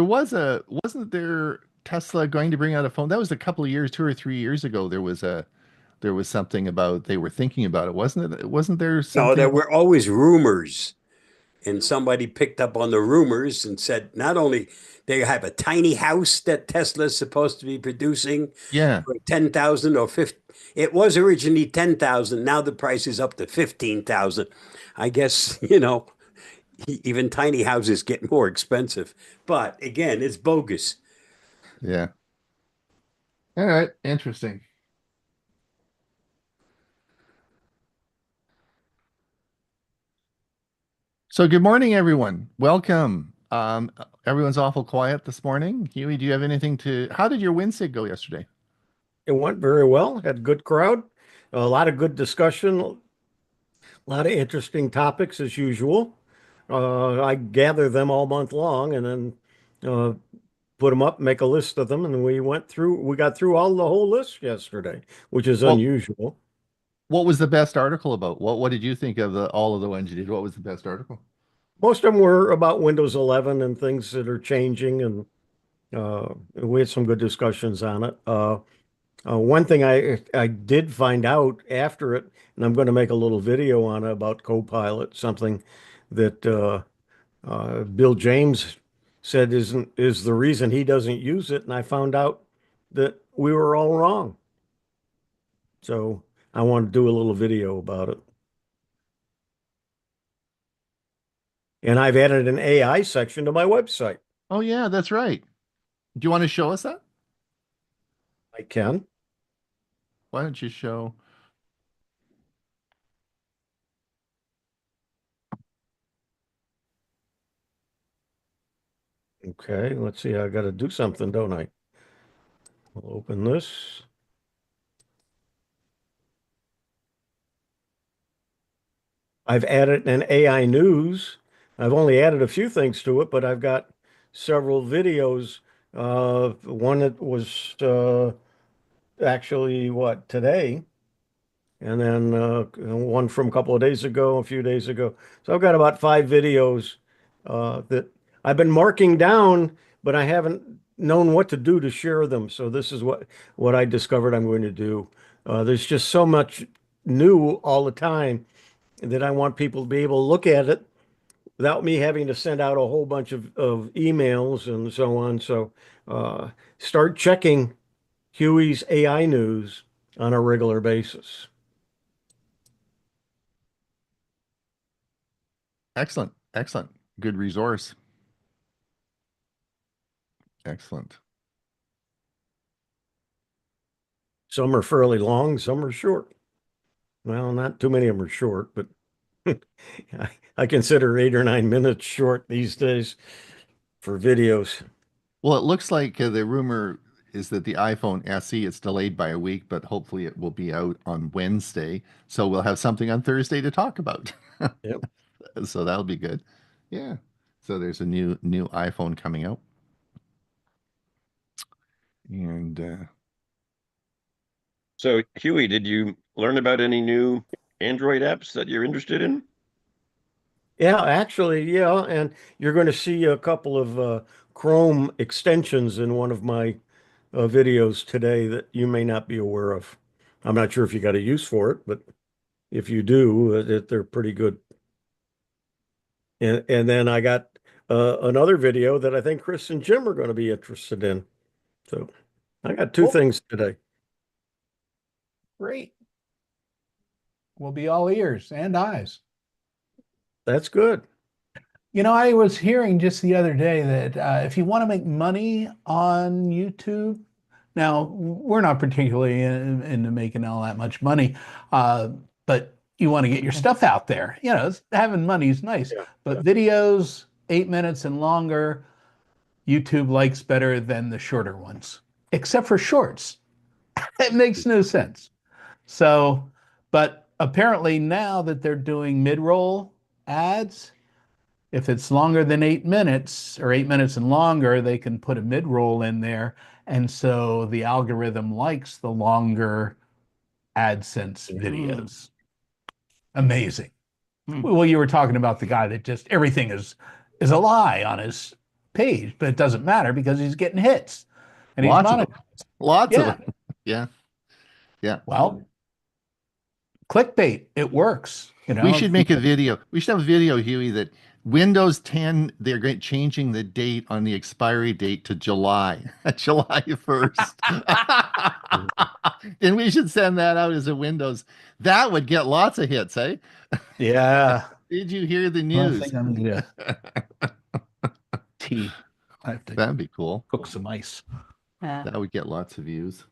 wasn't there Tesla going to bring out a phone? That was a couple of years, 2 or 3 years ago. There was something about they were thinking about it, wasn't it? Wasn't there No, something there about? were always rumors, and somebody picked up on the rumors and said not only they have a tiny house that Tesla's supposed to be producing Yeah. for 10,000 or 50. It was originally 10,000. Now the price is up to 15,000. I guess, even tiny houses get more expensive. But again, it's bogus. Yeah. All right. Interesting. So good morning, everyone. Welcome. Everyone's awful quiet this morning. Huey, do you have anything to? How did your Wednesday go yesterday? It went very well, had a good crowd, a lot of good discussion, a lot of interesting topics as usual. I gather them all month long and then uh, put them up, make a list of them, and we got through the whole list yesterday, which is Well, unusual. what was the best article about? What did you think of all of the ones you did? What was the best article? Most of them were about Windows 11 and things that are changing, and we had some good discussions on it. One thing I did find out after it, and I'm going to make a little video on it about Copilot, something that Bill James said is the reason he doesn't use it, and I found out that we were all wrong. So I want to do a little video about it. And I've added an AI section to my website. Oh yeah, that's right. Do you want to show us that? I can. Why don't you show? Okay, let's see. I got to do something, don't I? I'll open this. I've added an AI news. I've only added a few things to it, but I've got several videos. One that was actually what today, and then one from a couple of days ago, a few days ago. So I've got about 5 videos that I've been marking down, but I haven't known what to do to share them. So this is what I discovered I'm going to do. There's just so much new all the time that I want people to be able to look at it without me having to send out a whole bunch of emails and so on. So start checking Huey's AI news on a regular basis. Excellent. Excellent. Good resource. Excellent. Some are fairly long, some are short. Well, not too many of them are short, but I consider 8 or 9 minutes short these days for videos. Well, it looks like the rumor is that the iPhone SE is delayed by a week, but hopefully it will be out on Wednesday. So we'll have something on Thursday to talk about. Yep. So that'll be good. Yeah. So there's a new iPhone coming out. And So, Huey, did you learn about any new Android apps that you're interested in? Yeah, actually, yeah. And you're going to see a couple of Chrome extensions in one of my videos today that you may not be aware of. I'm not sure if you got a use for it, but if you do, they're pretty good. And then I got another video that I think Chris and Jim are going to be interested in. So I got two Cool. things today. Great. We'll be all ears and eyes. That's good. I was hearing just the other day that if you want to make money on YouTube, now we're not particularly into making all that much money, but you want to get your stuff out there. Having money is nice, Yeah. but videos 8 minutes and longer, YouTube likes better than the shorter ones, except for shorts. It makes no sense. So, but apparently now that they're doing mid-roll ads, if it's longer than 8 minutes or 8 minutes and longer, they can put a mid-roll in there. And so the algorithm likes the longer AdSense videos. Amazing. Hmm. Well, you were talking about the guy that just everything is a lie on his page, but it doesn't matter because he's getting hits and he's Lots of them. monetized. Lots of Yeah. them. Yeah. Yeah. Well, clickbait, it works. We should make a video. We should have a video, Huey, that Windows 10, changing the date on the expiry date to July, July 1st. And we should send that out as a Windows. That would get lots of hits, eh? Yeah. Did you hear the I news? think I'm gonna tea. I have to That'd be cool. cook some ice. That would get lots of views.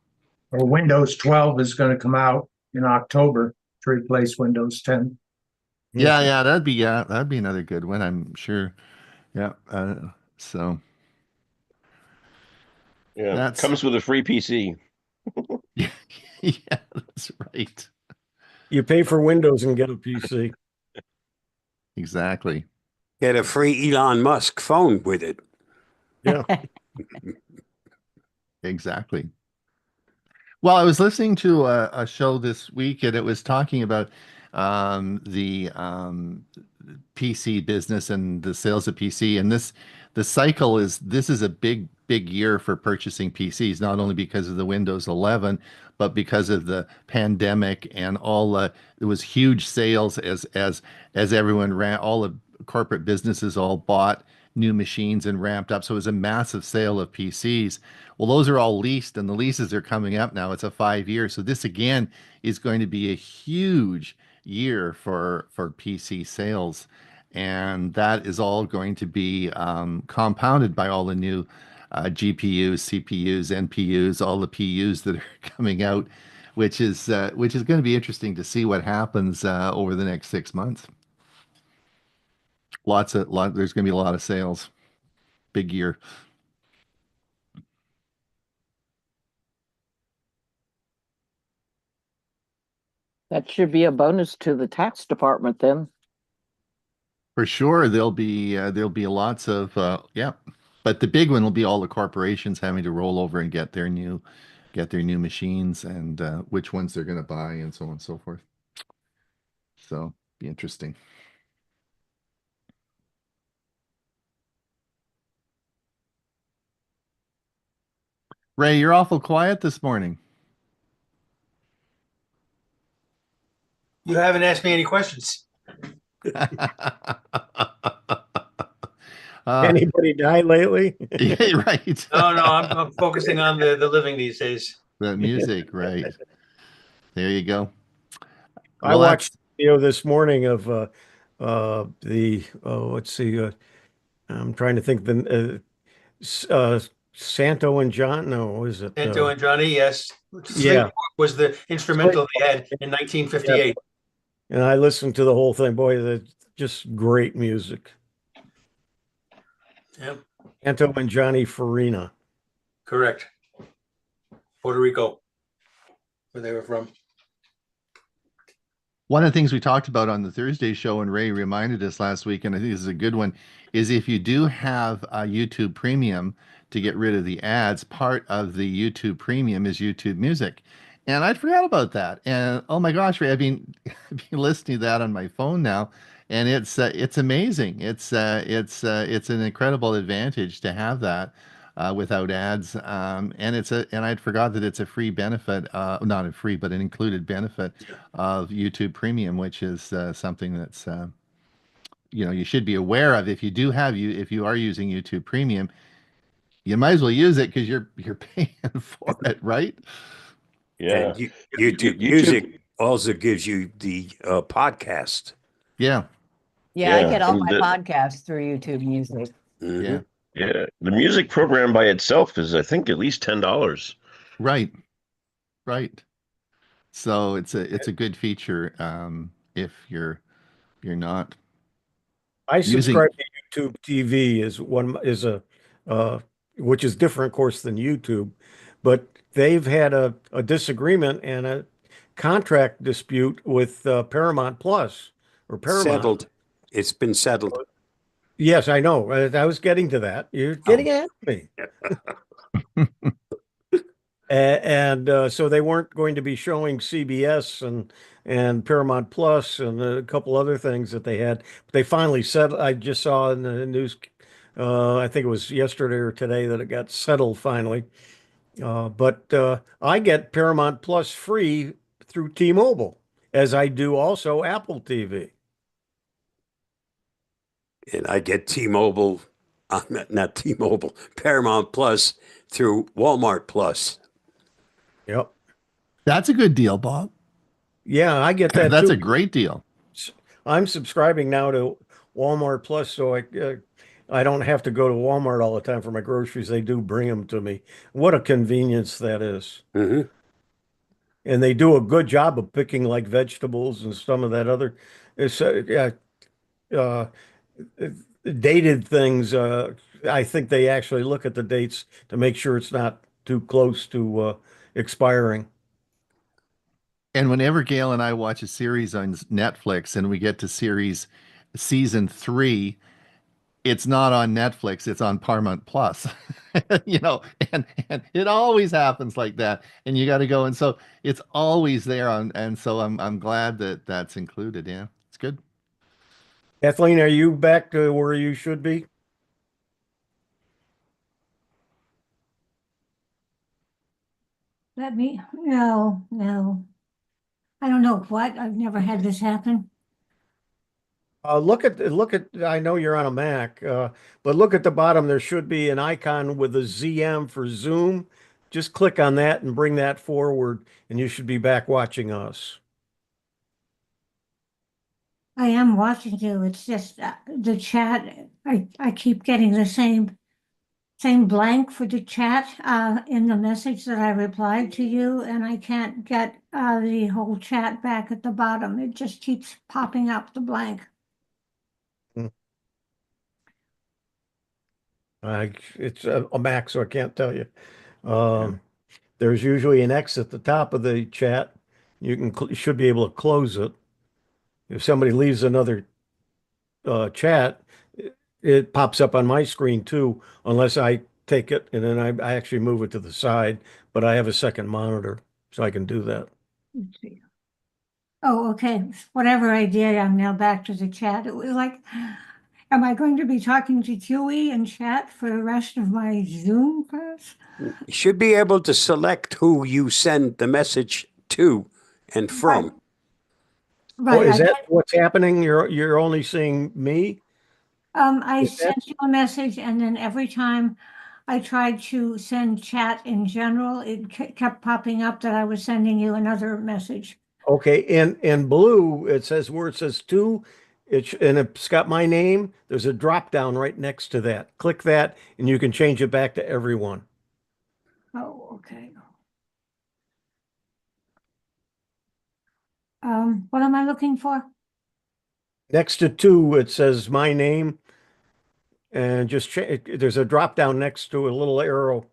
Well, Windows 12 is going to come out in October to replace Windows 10. Yeah, that'd be another good one, I'm sure. Yeah. So Yeah, That's- comes with a free PC. yeah, that's right. You pay for Windows and get a PC. Exactly. Get a free Elon Musk phone with it. Yeah. Exactly. Well, I was listening to a show this week, and it was talking about the PC business and the sales of PC. And this is a big year for purchasing PCs, not only because of the Windows 11, but because of the pandemic and it was huge sales as everyone ran, all the corporate businesses all bought new machines and ramped up. So it was a massive sale of PCs. Well, those are all leased, and the leases are coming up now. It's a 5 year. So this again is going to be a huge year for PC sales. And that is all going to be compounded by all the new GPUs, CPUs, NPUs, all the PUs that are coming out, which is going to be interesting to see what happens over the next 6 months. There's going to be a lot of sales. Big year. That should be a bonus to the tax department then. For sure, there'll be lots of yeah, but the big one will be all the corporations having to roll over and get their new machines and which ones they're going to buy and so on and so forth. So be interesting. Ray, you're awful quiet this morning. You haven't asked me any questions. Anybody die lately? Yeah, right. No, I'm focusing on the living these days. The music, right. There you go. I watched video this morning of let's see, I'm trying to think Santo and John. No, is it? Santo and Johnny, yes. Yeah. Sleepwalk was the instrumental they had in 1958. And I listened to the whole thing. Boy, that's just great music. Yep, Santo and Johnny Farina. correct. Puerto Rico, where they were from. One of the things we talked about on the Thursday show, and Ray reminded us last week, and I think this is a good one, is if you do have a YouTube Premium to get rid of the ads, part of the YouTube Premium is YouTube Music. And I'd forgot about that. And oh my gosh, Ray, I've been listening to that on my phone now, and it's amazing. It's an incredible advantage to have that without ads. And I'd forgot that it's a free benefit, not a free, but an included benefit of YouTube Premium, which is something that's you should be aware of. If you are using YouTube Premium, you might as well use it because you're paying for it, right? Yeah. And YouTube Music also gives you the podcast. Yeah. Yeah, I Yeah, get all and my the- podcasts through YouTube Music. Mhm. Yeah. Yeah. The music program by itself is, I think, at least $10. Right. Right. So it's a good feature if you're not I Using- subscribe to YouTube TV which is different, of course, than YouTube, but they've had a disagreement and a contract dispute with Paramount Plus or Paramount. Settled. It's been settled. Yes, I know. I was getting to that. You're getting at me. So they weren't going to be showing CBS and Paramount Plus and a couple other things that they had. But they finally said, I just saw in the news I think it was yesterday or today that it got settled finally. But I get Paramount Plus free through T-Mobile, as I do also Apple TV. And I get T-Mobile, not T-Mobile, Paramount Plus through Walmart Plus. Yep. That's a good deal, Bob. Yeah, I get that That's too. a great deal. I'm subscribing now to Walmart Plus, so I don't have to go to Walmart all the time for my groceries. They do bring them to me. What a convenience that is. Mm-hmm. And they do a good job of picking like vegetables and some of that other, it's yeah, uh, dated things. I think they actually look at the dates to make sure it's not too close to expiring. And whenever Gail and I watch a series on Netflix and we get to season 3, it's not on Netflix, it's on Paramount Plus. And it always happens like that. And you got to go, and so it's always there on, and so I'm glad that that's included. Yeah, it's good. Kathleen, are you back to where you should be? No. I don't know what. I've never had this happen. Look at. I know you're on a Mac, but look at the bottom. There should be an icon with a ZM for Zoom. Just click on that and bring that forward, and you should be back watching us. I am watching you. It's just the chat. I keep getting the same blank for the chat in the message that I replied to you, and I can't get the whole chat back at the bottom. It just keeps popping up the blank. It's a Mac, so I can't tell you. There's usually an X at the top of the chat. You should be able to close it. If somebody leaves another chat, it pops up on my screen too, unless I take it and then I actually move it to the side. But I have a second monitor, so I can do that. Let's see. Oh, okay. Whatever I did, I'm now back to the chat. It was like, am I going to be talking to Chewy in chat for the rest of my Zoom class? You should be able to select who you send the message to and from. Oh, Right. is that what's happening? You're only seeing me? I Is that- sent you a message, and then every time I tried to send chat in general, it kept popping up that I was sending you another message. Okay, in blue, it says where it says to, and it's got my name. There's a drop down right next to that. Click that, and you can change it back to everyone. Oh, okay. What am I looking for? Next to two, it says my name, and there's a drop down next to a little arrow.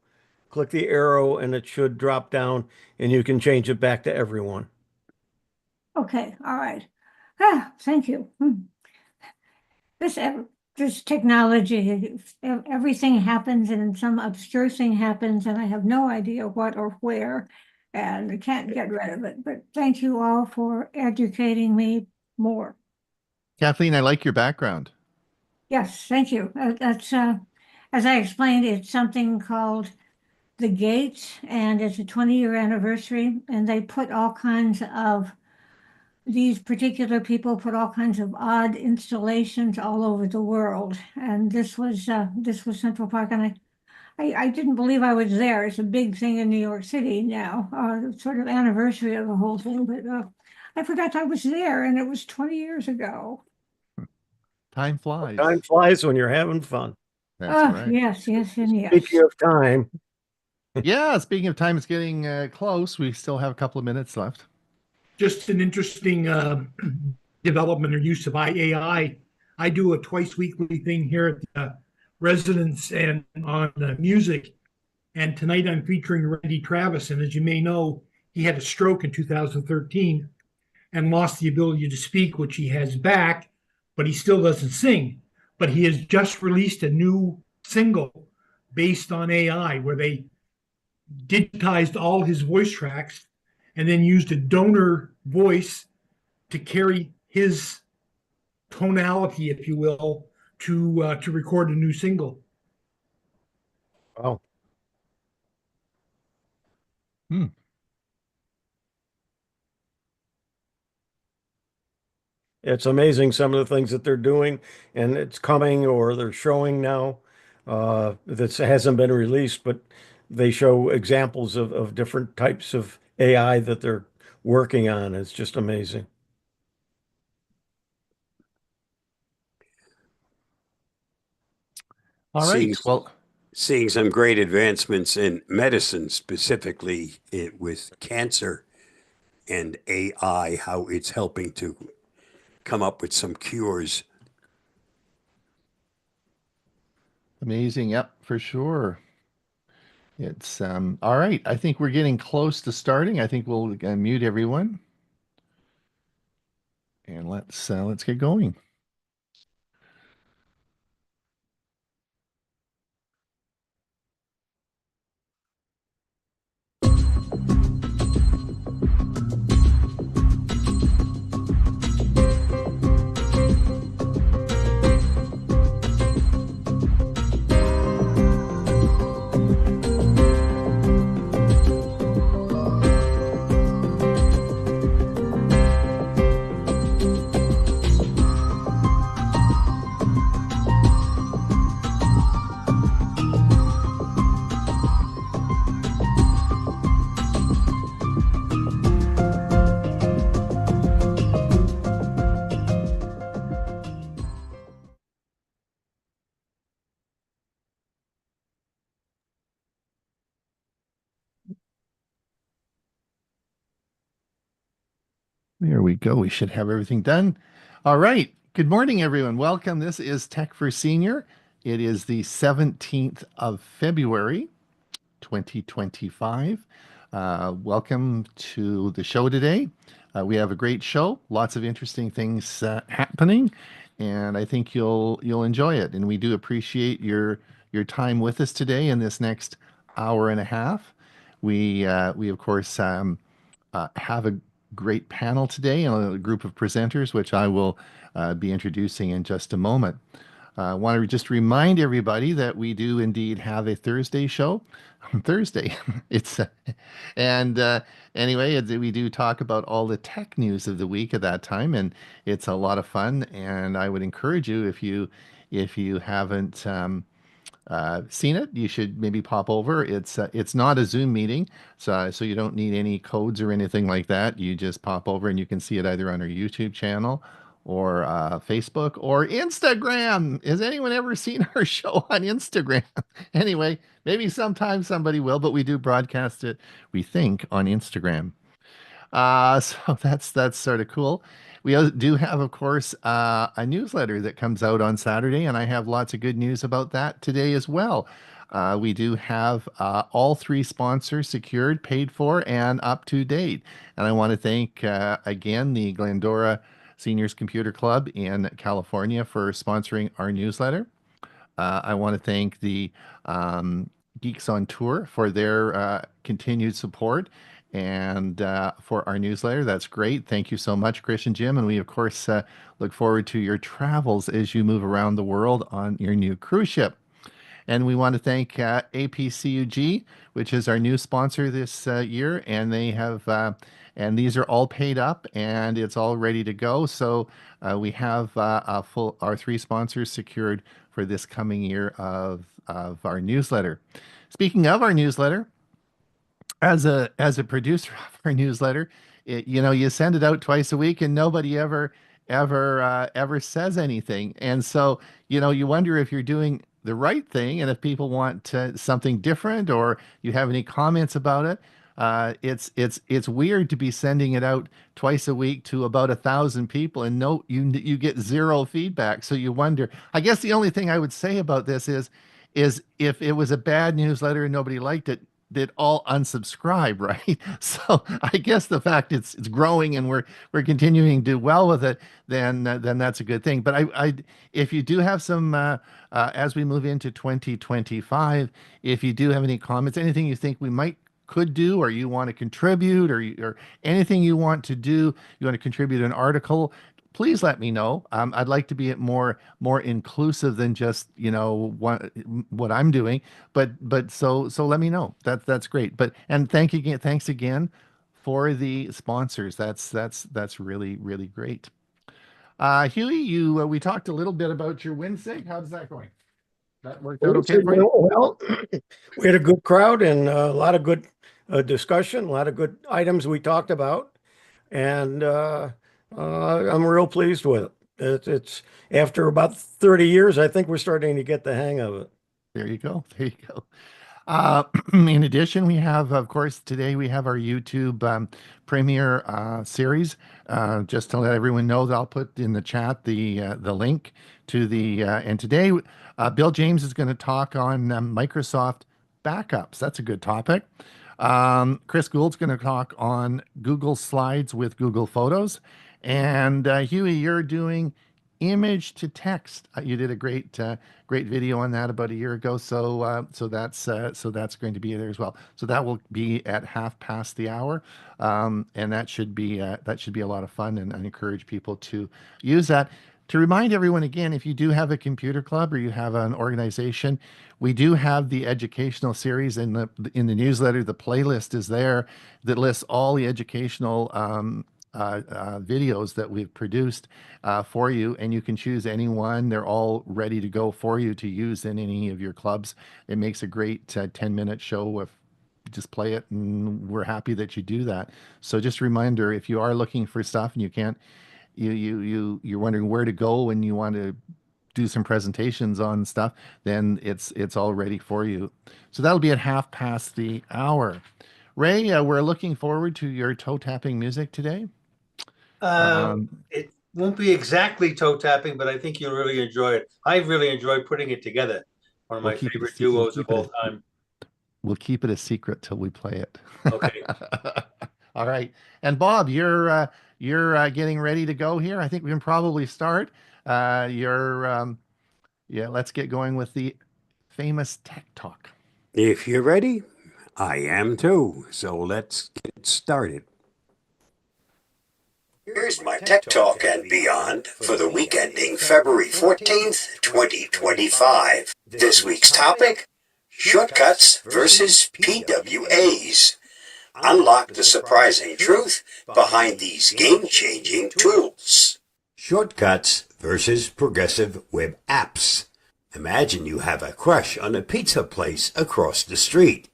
Click the arrow, and it should drop down, and you can change it back to everyone. Okay, all right. Thank you. This technology, everything happens and some obscure thing happens and I have no idea what or where, and I can't get rid of it. But thank you all for educating me more. Kathleen, I like your background. Yes, thank you. That's as I explained, it's something called The Gates, and it's a 20-year anniversary, and they put all kinds of these particular people put all kinds of odd installations all over the world, and this was Central Park, and I didn't believe I was there. It's a big thing in New York City now, sort of anniversary of the whole thing, but I forgot I was there, and it was 20 years ago. Time flies. Time flies when you're having fun. That's right. Yes, and yes. Speaking of time, Yeah, speaking of time, it's getting close. We still have a couple of minutes left. Just an interesting development or use of AI. I do a twice weekly thing here at the residence and on music. And tonight I'm featuring Randy Travis. And as you may know, he had a stroke in 2013 and lost the ability to speak, which he has back, but he still doesn't sing. But he has just released a new single based on AI where they digitized all his voice tracks and then used a donor voice to carry his tonality, if you will, to record a new single. Wow. Hmm. It's amazing some of the things that they're doing, and it's coming or they're showing now that hasn't been released, but they show examples of different types of AI that they're working on. It's just amazing. All Seeing right. Well, seeing some great advancements in medicine, specifically with cancer and AI, how it's helping to come up with some cures. amazing. Yep, for sure. It's all right. I think we're getting close to starting. I think we'll mute everyone and let's get going. There we go. We should have everything done. All right. Good morning, everyone. Welcome. This is Tech for Senior. It is the 17th of February, 2025. Welcome to the show today. We have a great show, lots of interesting things happening, and I think you'll enjoy it. And we do appreciate your time with us today in this next hour and a half. We of course have a great panel today and a group of presenters, which I will be introducing in just a moment. I want to just remind everybody that we do indeed have a Thursday show on Thursday. It's and anyway, we do talk about all the tech news of the week at that time, and it's a lot of fun. And I would encourage you if you haven't seen it, you should maybe pop over. It's not a Zoom meeting, so you don't need any codes or anything like that. You just pop over and you can see it either on our YouTube channel or Facebook or Instagram. Has anyone ever seen our show on Instagram? Anyway, maybe sometime somebody will, but we do broadcast it, we think, on Instagram. So that's sort of cool. Do have, of course, a newsletter that comes out on Saturday, and I have lots of good news about that today as well. We do have all three sponsors secured, paid for, and up to date. And I want to thank again the Glendora Seniors Computer Club in California for sponsoring our newsletter. I want to thank the Geeks on Tour for their continued support and for our newsletter. That's great. Thank you so much, Chris and Jim. And we, of course, look forward to your travels as you move around the world on your new cruise ship. And we want to thank APCUG, which is our new sponsor this year. And they have, and these are all paid up and it's all ready to go. So we have our three sponsors secured for this coming year of our newsletter. Speaking of our newsletter, as a producer of our newsletter, you send it out twice a week and nobody ever says anything. And so, you wonder if you're doing the right thing and if people want something different or you have any comments about it. It's weird to be sending it out twice a week to about 1,000 people and no, you get zero feedback. So you wonder. I guess the only thing I would say about this is if it was a bad newsletter and nobody liked it, they'd all unsubscribe, right? So I guess the fact it's growing and we're continuing to do well with it, then that's a good thing. But I if you do have some as we move into 2025, if you do have any comments, anything you think we might could do, or you want to contribute, or anything you want to do, you want to contribute an article, please let me know. I'd like to be more inclusive than just, what I'm doing, so let me know. That's great. And thanks again for the sponsors. That's really, really great. Huey, we talked a little bit about your WinSig. How's that going? That worked out okay for you? Well, we had a good crowd and a lot of good discussion, a lot of good items we talked about, and I'm real pleased with it. It's after about 30 years, I think we're starting to get the hang of it. There you go. There you go. In addition, we have, of course, today we have our YouTube premiere series. Just to let everyone know, that I'll put in the chat the link to and today, Bill James is going to talk on Microsoft backups. That's a good topic. Chris Gould's going to talk on Google Slides with Google Photos, and Huey, you're doing image to text. You did a great video on that about a year ago. So that's going to be there as well. So that will be at 1:30, and that should be a lot of fun. And I encourage people to use that. To remind everyone again, if you do have a computer club or you have an organization, we do have the educational series in the newsletter. The playlist is there that lists all the educational videos that we've produced for you, and you can choose any one. They're all ready to go for you to use in any of your clubs. It makes a great 10-minute show. If just play it, and we're happy that you do that. So just a reminder, if you are looking for stuff and you can't, you're wondering where to go and you want to do some presentations on stuff, then it's all ready for you. So that'll be at 1:30. Ray, we're looking forward to your toe tapping music today. It won't be exactly toe tapping, but I think you'll really enjoy it. I really enjoyed putting it together. One of my favorite duos of all time. We'll keep it a secret till we play it. Okay. All right. And Bob, you're getting ready to go here. I think we can probably start. Let's get going with the famous tech talk. If you're ready, I am too. So let's get started. Here's my Tech Talk and Beyond for the week ending February 14th, 2025. This week's topic, shortcuts versus PWAs. Unlock the surprising truth behind these game-changing tools. Shortcuts versus progressive web apps. Imagine you have a crush on a pizza place across the street.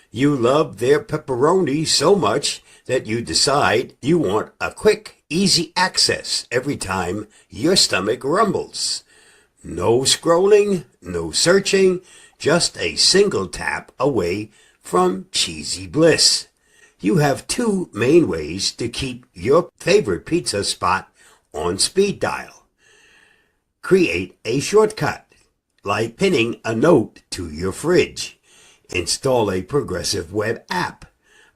You love their pepperoni so much that you decide you want a quick, easy access every time your stomach rumbles. No scrolling, no searching, just a single tap away from cheesy bliss. You have two main ways to keep your favorite pizza spot on speed dial. Create a shortcut, like pinning a note to your fridge. Install a progressive web app,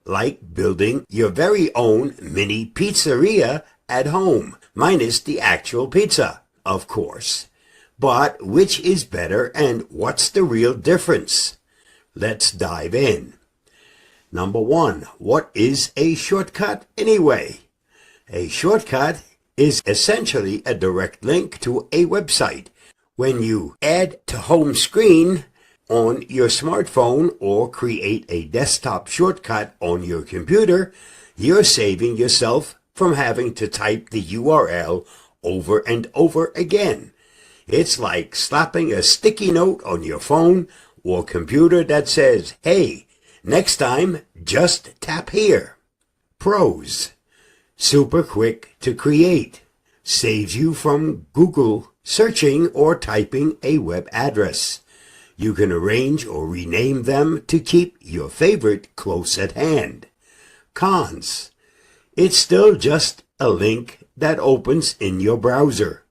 like building your very own mini pizzeria at home, minus the actual pizza, of course. But which is better and what's the real difference? Let's dive in. Number one, what is a shortcut anyway? A shortcut is essentially a direct link to a website. When you add to home screen on your smartphone or create a desktop shortcut on your computer, you're saving yourself from having to type the URL over and over again. It's like slapping a sticky note on your phone or computer that says, hey, next time, just tap here. Pros. Super quick to create. Saves you from Google searching or typing a web address. You can arrange or rename them to keep your favorite close at hand. Cons. It's still just a link that opens in your browser.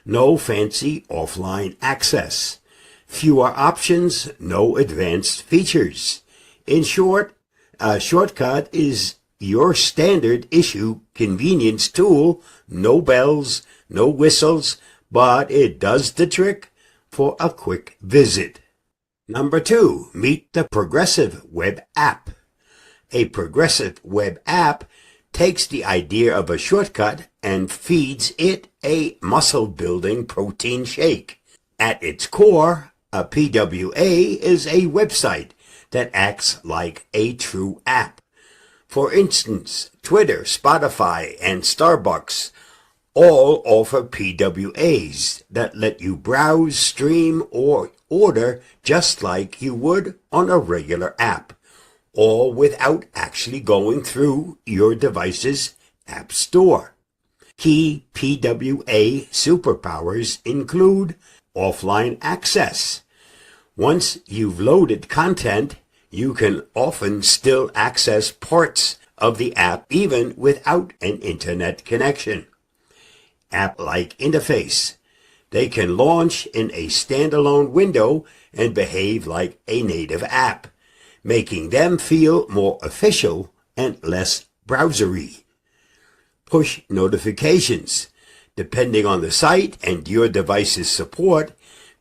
No fancy offline access. Fewer options, no advanced features. In short, a shortcut is your standard issue convenience tool. No bells, no whistles, but it does the trick for a quick visit. Number two, meet the progressive web app. A progressive web app takes the idea of a shortcut and feeds it a muscle-building protein shake. At its core, a PWA is a website that acts like a true app. For instance, Twitter, Spotify, and Starbucks all offer PWAs that let you browse, stream, or order just like you would on a regular app, all without actually going through your device's app store. Key PWA superpowers include offline access. Once you've loaded content, you can often still access parts of the app even without an internet connection. App-like interface. They can launch in a standalone window and behave like a native app, making them feel more official and less browsery. Push notifications. Depending on the site and your device's support,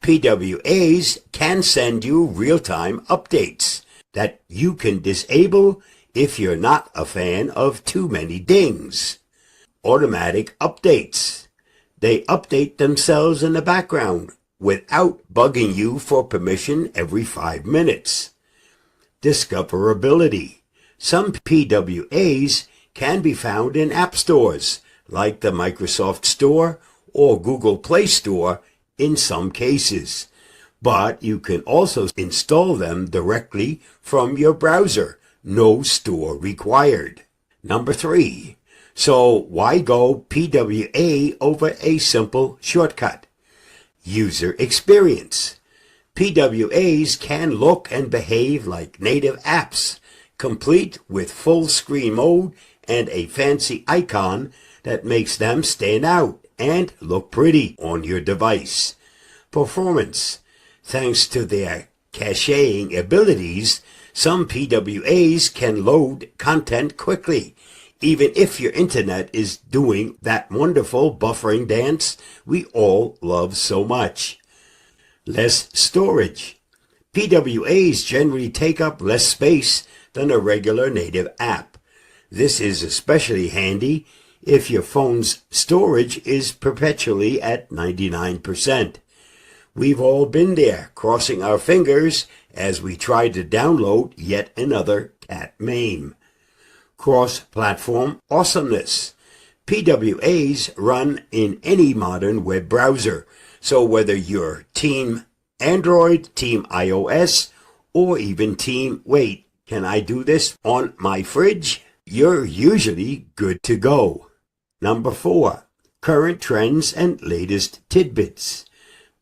PWAs can send you real-time updates that you can disable if you're not a fan of too many dings. Automatic updates. They update themselves in the background without bugging you for permission every 5 minutes. Discoverability. Some PWAs can be found in app stores like the Microsoft Store or Google Play Store in some cases, but you can also install them directly from your browser. No store required. Number 3. So why go PWA over a simple shortcut? User experience. PWAs can look and behave like native apps, complete with full screen mode and a fancy icon that makes them stand out and look pretty on your device. Performance. Thanks to their caching abilities, some PWAs can load content quickly, even if your internet is doing that wonderful buffering dance we all love so much. Less storage. PWAs generally take up less space than a regular native app. This is especially handy if your phone's storage is perpetually at 99%. We've all been there, crossing our fingers as we try to download yet another cat meme. Cross-platform awesomeness. PWAs run in any modern web browser, so whether you're Team Android, Team iOS, or even Team Wait, can I do this on my fridge? You're usually good to go. Number 4. Current trends and latest tidbits.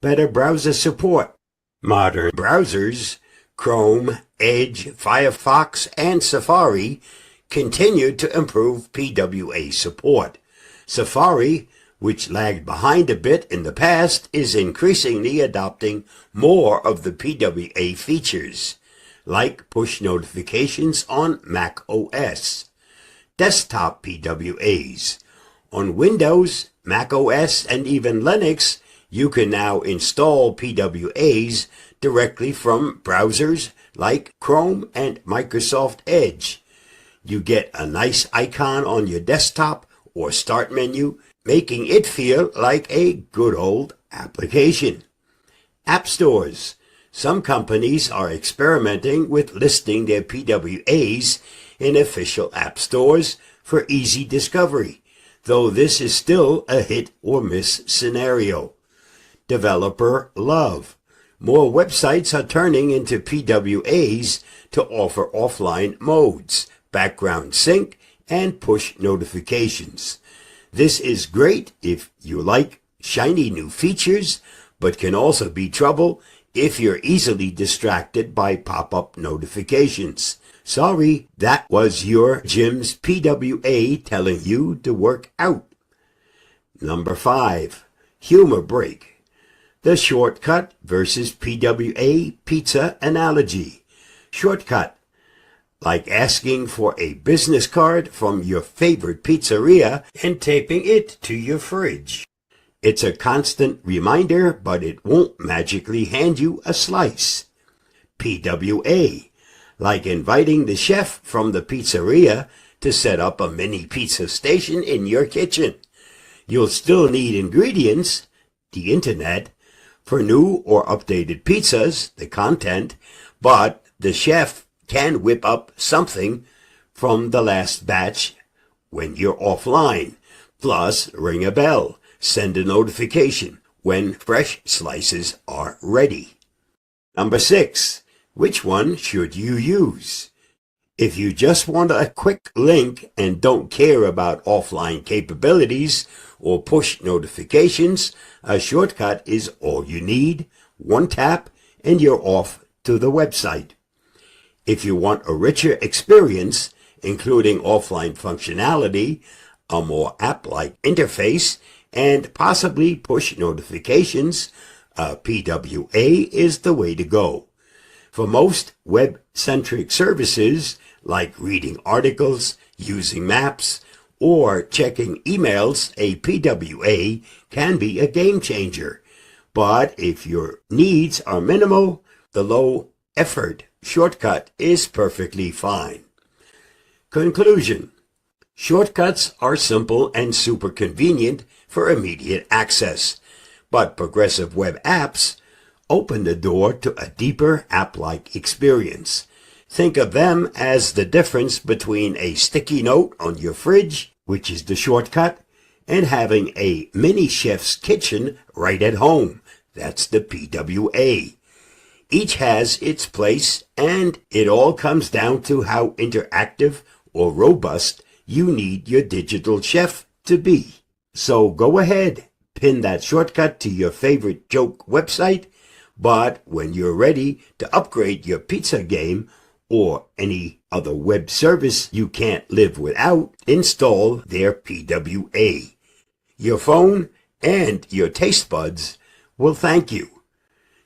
Better browser support. Modern browsers, Chrome, Edge, Firefox, and Safari, continue to improve PWA support. Safari, which lagged behind a bit in the past, is increasingly adopting more of the PWA features, like push notifications on Mac OS. Desktop PWAs. On Windows, Mac OS, and even Linux, you can now install PWAs directly from browsers like Chrome and Microsoft Edge. You get a nice icon on your desktop or start menu, making it feel like a good old application. App stores. Some companies are experimenting with listing their PWAs in official app stores for easy discovery, though this is still a hit or miss scenario. Developer love. More websites are turning into PWAs to offer offline modes, background sync, and push notifications. This is great if you like shiny new features, but can also be trouble if you're easily distracted by pop-up notifications. Sorry, that was your gym's PWA telling you to work out. Number 5. Humor break. The shortcut versus PWA pizza analogy. Shortcut. Like asking for a business card from your favorite pizzeria and taping it to your fridge. It's a constant reminder, but it won't magically hand you a slice. PWA. Like inviting the chef from the pizzeria to to set up a mini pizza station in your kitchen. You'll still need ingredients, the internet, for new or updated pizzas, the content, but the chef can whip up something from the last batch when you're offline. Plus, ring a bell, send a notification when fresh slices are ready. Number 6. Which one should you use? If you just want a quick link and don't care about offline capabilities or push notifications, a shortcut is all you need. One tap and you're off to the website. If you want a richer experience, including offline functionality, a more app-like interface, and possibly push notifications, PWA is the way to go. For most web-centric services, like reading articles, using maps, or checking emails, a PWA can be a game changer. But if your needs are minimal, the low-effort shortcut is perfectly fine. Conclusion. Shortcuts are simple and super convenient for immediate access, but progressive web apps open the door to a deeper app-like experience. Think of them as the difference between a sticky note on your fridge, which is the shortcut, and having a mini chef's kitchen right at home. That's the PWA. Each has its place, and it all comes down to how interactive or robust you need your digital chef to be. So go ahead, pin that shortcut to your favorite joke website, but when you're ready to upgrade your pizza game or any other web service you can't live without, install their PWA. Your phone and your taste buds will thank you.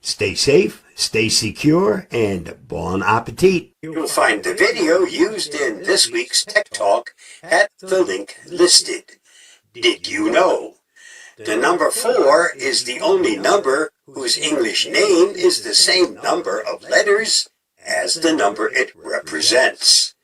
Stay safe, stay secure, and bon appetit. You'll find the video used in this week's Tech Talk at the link listed. Did you know? The number 4 is the only number whose English name is the same number of letters as the number it represents.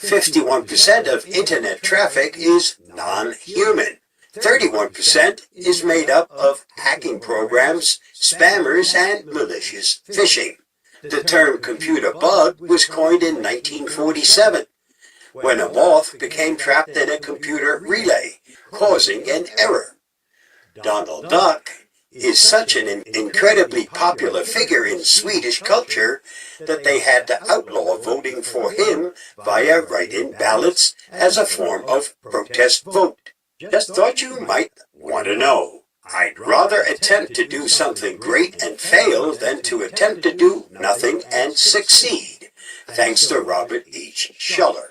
51% of internet traffic is non-human. 31% is made up of hacking programs, spammers, and malicious phishing. The term computer bug was coined in 1947, when a moth became trapped in a computer relay, causing an error. Donald Duck is such an incredibly popular figure in Swedish culture that they had to outlaw voting for him via write-in ballots as a form of protest vote. Just thought you might want to know. I'd rather attempt to do something great and fail than to attempt to do nothing and succeed. Thanks to Robert H. Schuller.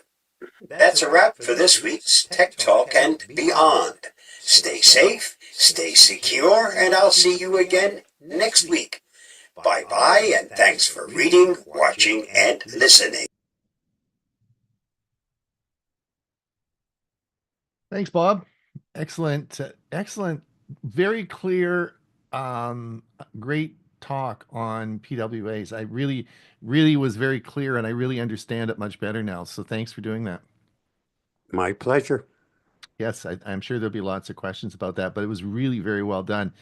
That's a wrap for this week's Tech Talk and Beyond. Stay safe, stay secure, and I'll see you again next week. Bye-bye, and thanks for reading, watching, and listening. Thanks, Bob. Excellent, excellent, very clear, great talk on PWAs. I really was very clear, and I really understand it much better now. So thanks for doing that. My pleasure. Yes, I'm sure there'll be lots of questions about that, but it was really very well done.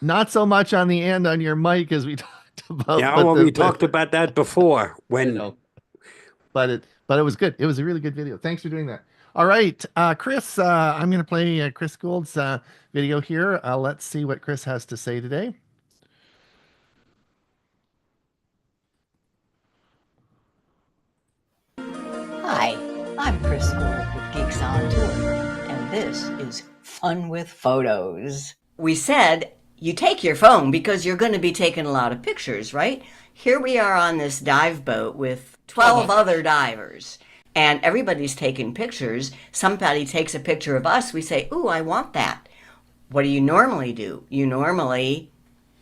Not so much on the end on your mic as we talked about. Yeah, well, we talked about that before. But it was good. It was a really good video. Thanks for doing that. All right, Chris, I'm going to play Chris Gould's video here. Let's see what Chris has to say today. Hi, I'm Chris Gould with Geeks on Tour, and this is Fun with Photos. We said you take your phone because you're going to be taking a lot of pictures, right? Here we are on this dive boat with 12 other divers, and everybody's taking pictures. Somebody takes a picture of us. We say, ooh, I want that. What do? You normally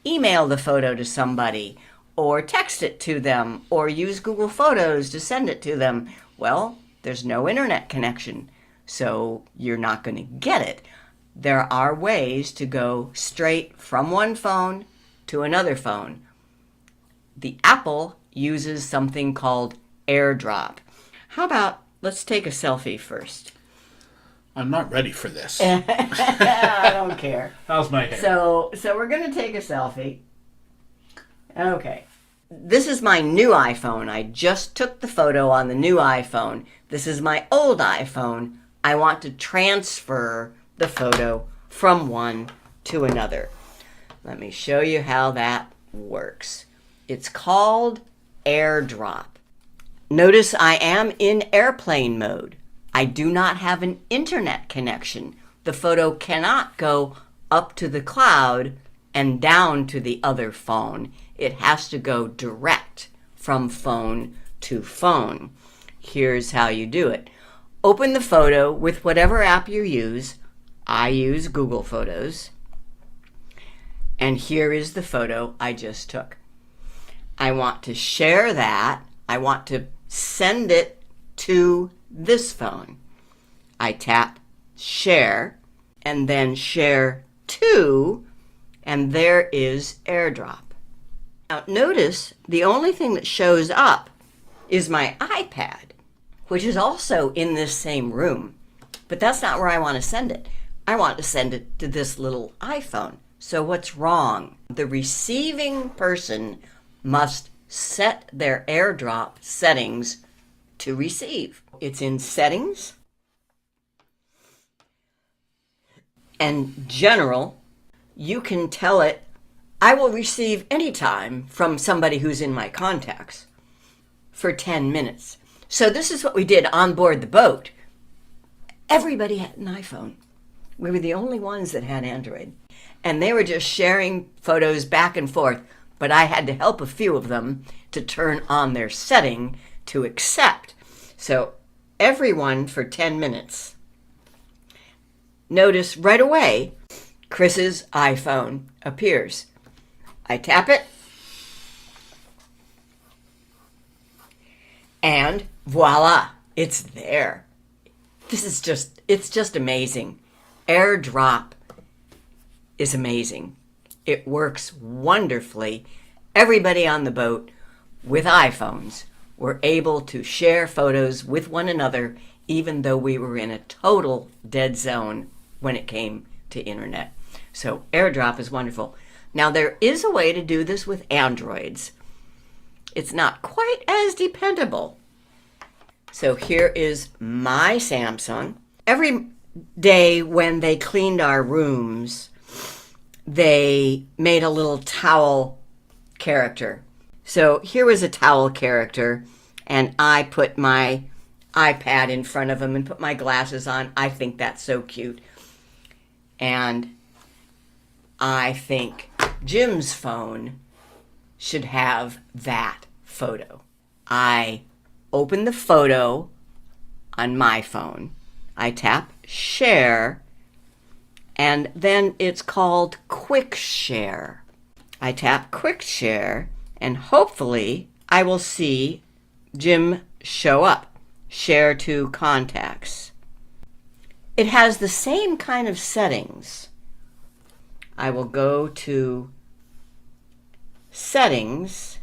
email the photo to somebody or text it to them or use Google Photos to send it to them. Well, there's no internet connection, so you're not going to get it. There are ways to go straight from one phone to another phone. The Apple uses something called AirDrop. How about let's take a selfie first. I'm not ready for this. I don't care. How's my hair? So we're going to take a selfie. Okay. This is my new iPhone. I just took the photo on the new iPhone. This is my old iPhone. I want to transfer the photo from one to another. Let me show you how that works. It's called AirDrop. Notice I am in airplane mode. I do not have an internet connection. The photo cannot go up to the cloud and down to the other phone. It has to go direct from phone to phone. Here's how you do it. Open the photo with whatever app you use. I use Google Photos. And here is the photo I just took. I want to share that. I want to send it to this phone. I tap share and then share to, and there is AirDrop. Now notice the only thing that shows up is my iPad, which is also in this same room, but that's not where I want to send it. I want to send it to this little iPhone. So what's wrong? The receiving person must set their AirDrop settings to receive. It's in settings and general. You can tell it, I will receive anytime from somebody who's in my contacts for 10 minutes. So this is what we did on board the boat. Everybody had an iPhone. We were the only ones that had Android. And they were just sharing photos back and forth. But I had to help a few of them to turn on their setting to accept. So everyone for 10 minutes. Notice right away, Chris's iPhone appears. I tap it. And voila, it's there. It's just amazing. AirDrop is amazing. It works wonderfully. Everybody on the boat with iPhones were able to share photos with one another, even though we were in a total dead zone when it came to internet. So AirDrop is wonderful. Now there is a way to do this with Androids. It's not quite as dependable. So here is my Samsung. Every day when they cleaned our rooms, they made a little towel character. So here was a towel character, and I put my iPad in front of him and put my glasses on. I think that's so cute. And I think Jim's phone should have that photo. I open the photo on my phone. I tap share, and then it's called quick share. I tap quick share, and hopefully I will see Jim show up. Share to contacts. It has the same kind of settings. I will go to settings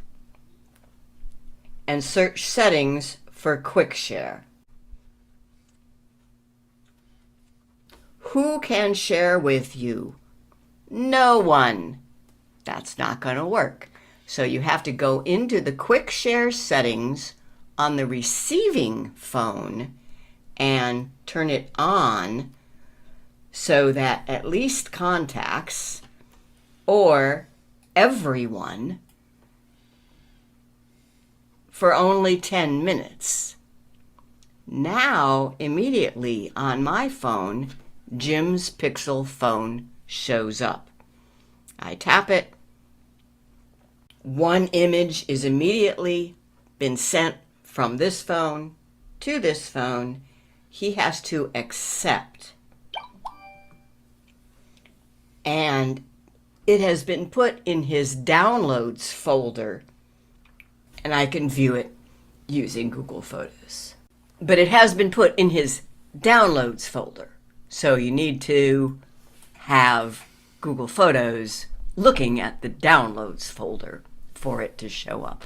and search settings for quick share. Who can share with you? No one. That's not going to work. So you have to go into the quick share settings on the receiving phone and turn it on so that at least contacts or everyone for only 10 minutes. Now, immediately on my phone, Jim's Pixel phone shows up. I tap it. One image is immediately been sent from this phone to this phone. He has to accept. And it has been put in his downloads folder, and I can view it using Google Photos. But it has been put in his downloads folder. So you need to have Google Photos looking at the downloads folder for it to show up.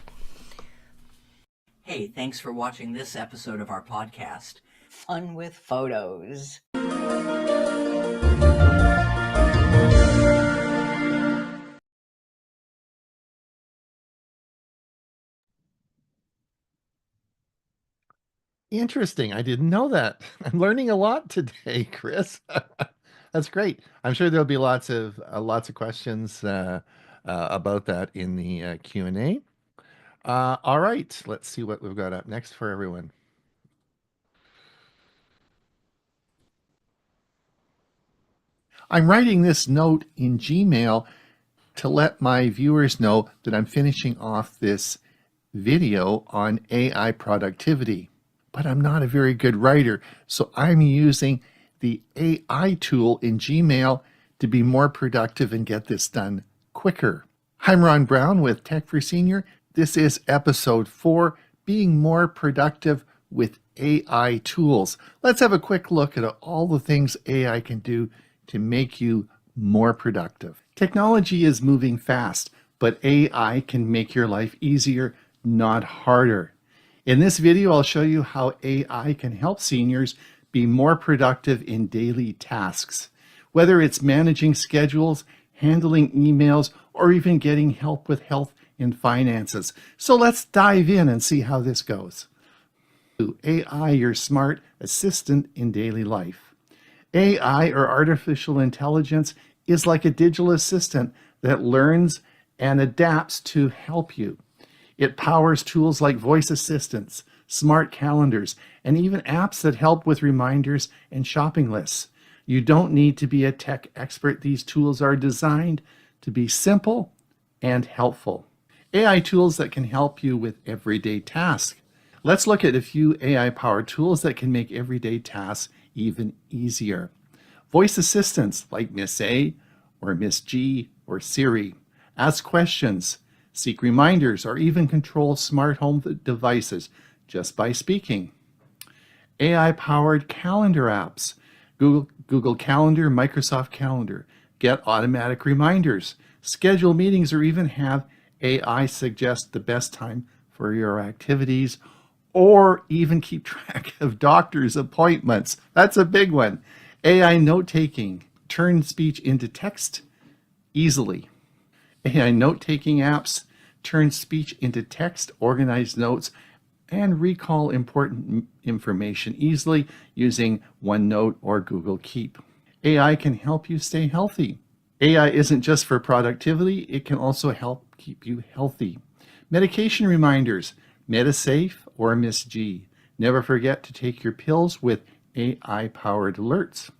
Hey, thanks for watching this episode of our podcast, Fun with Photos. Interesting. I didn't know that. I'm learning a lot today, Chris. That's great. I'm sure there'll be lots of questions about that in the Q&A. All right, let's see what we've got up next for everyone. I'm writing this note in Gmail to let my viewers know that I'm finishing off this video on AI productivity, but I'm not a very good writer, so I'm using the AI tool in Gmail to be more productive and get this done quicker. I'm Ron Brown with Tech for Senior. This is episode 4, Being More Productive with AI Tools. Let's have a quick look at all the things AI can do to make you more productive. Technology is moving fast, but AI can make your life easier, not harder. In this video, I'll show you how AI can help seniors be more productive in daily tasks, whether it's managing schedules, handling emails, or even getting help with health and finances. So let's dive in and see how this goes. AI, your smart assistant in daily life. AI, or artificial intelligence, is like a digital assistant that learns and adapts to help you. It powers tools like voice assistants, smart calendars, and even apps that help with reminders and shopping lists. You don't need to be a tech expert. These tools are designed to be simple and helpful. AI tools that can help you with everyday tasks. Let's look at a few AI-powered tools that can make everyday tasks even easier. Voice assistants like Miss A or Miss G or Siri. Ask questions, seek reminders, or even control smart home devices just by speaking. AI-powered calendar apps. Google Calendar, Microsoft Calendar. Get automatic reminders, schedule meetings, or even have AI suggest the best time for your activities, or even keep track of doctor's appointments. That's a big one. AI note-taking, turn speech into text easily. AI note-taking apps turn speech into text, organize notes, and recall important information easily using OneNote or Google Keep. AI can help you stay healthy. AI isn't just for productivity, it can also help keep you healthy. Medication reminders, MediSafe or Miss G. Never forget to take your pills with AI-powered alerts.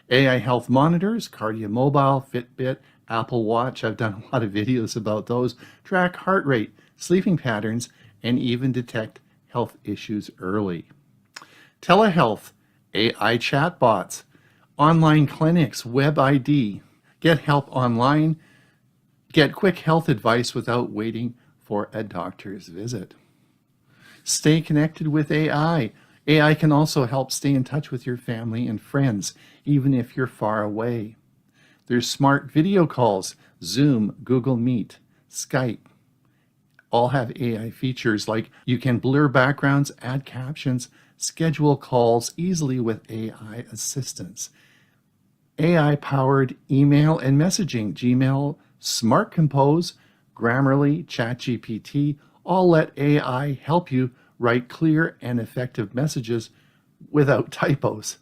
AI health monitors, KardioMobile, Fitbit, Apple Watch. I've done a lot of videos about those. Track heart rate, sleeping patterns, and even detect health issues early. Telehealth, AI chatbots, online clinics, web ID. Get help online. Get quick health advice without waiting for a doctor's visit. Stay connected with AI. AI can also help stay in touch with your family and friends, even if you're far away. There's smart video calls, Zoom, Google Meet, Skype. All have AI features like you can blur backgrounds, add captions, schedule calls easily with AI assistants. AI-powered email and messaging, Gmail, Smart Compose, Grammarly, ChatGPT, all let AI help you write clear and effective messages without typos.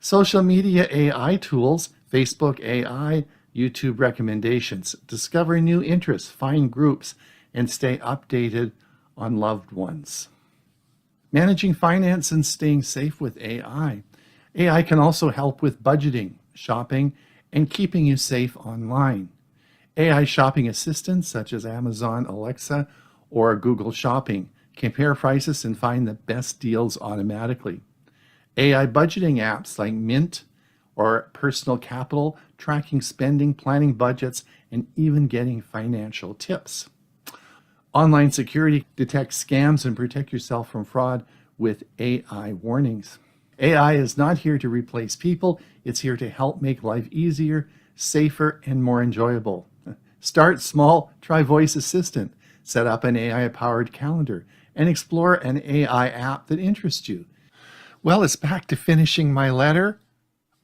Social media AI tools, Facebook AI, YouTube recommendations. Discover new interests, find groups, and stay updated on loved ones. Managing finance and staying safe with AI. AI can also help with budgeting, shopping, and keeping you safe online. AI shopping assistants such as Amazon Alexa or Google Shopping compare prices and find the best deals automatically. AI budgeting apps like Mint or Personal Capital, tracking spending, planning budgets, and even getting financial tips. Online security detects scams and protect yourself from fraud with AI warnings. AI is not here to replace people. It's here to help make life easier, safer, and more enjoyable. Start small, try voice assistant, set up an AI-powered calendar, and explore an AI app that interests you. Well, it's back to finishing my letter.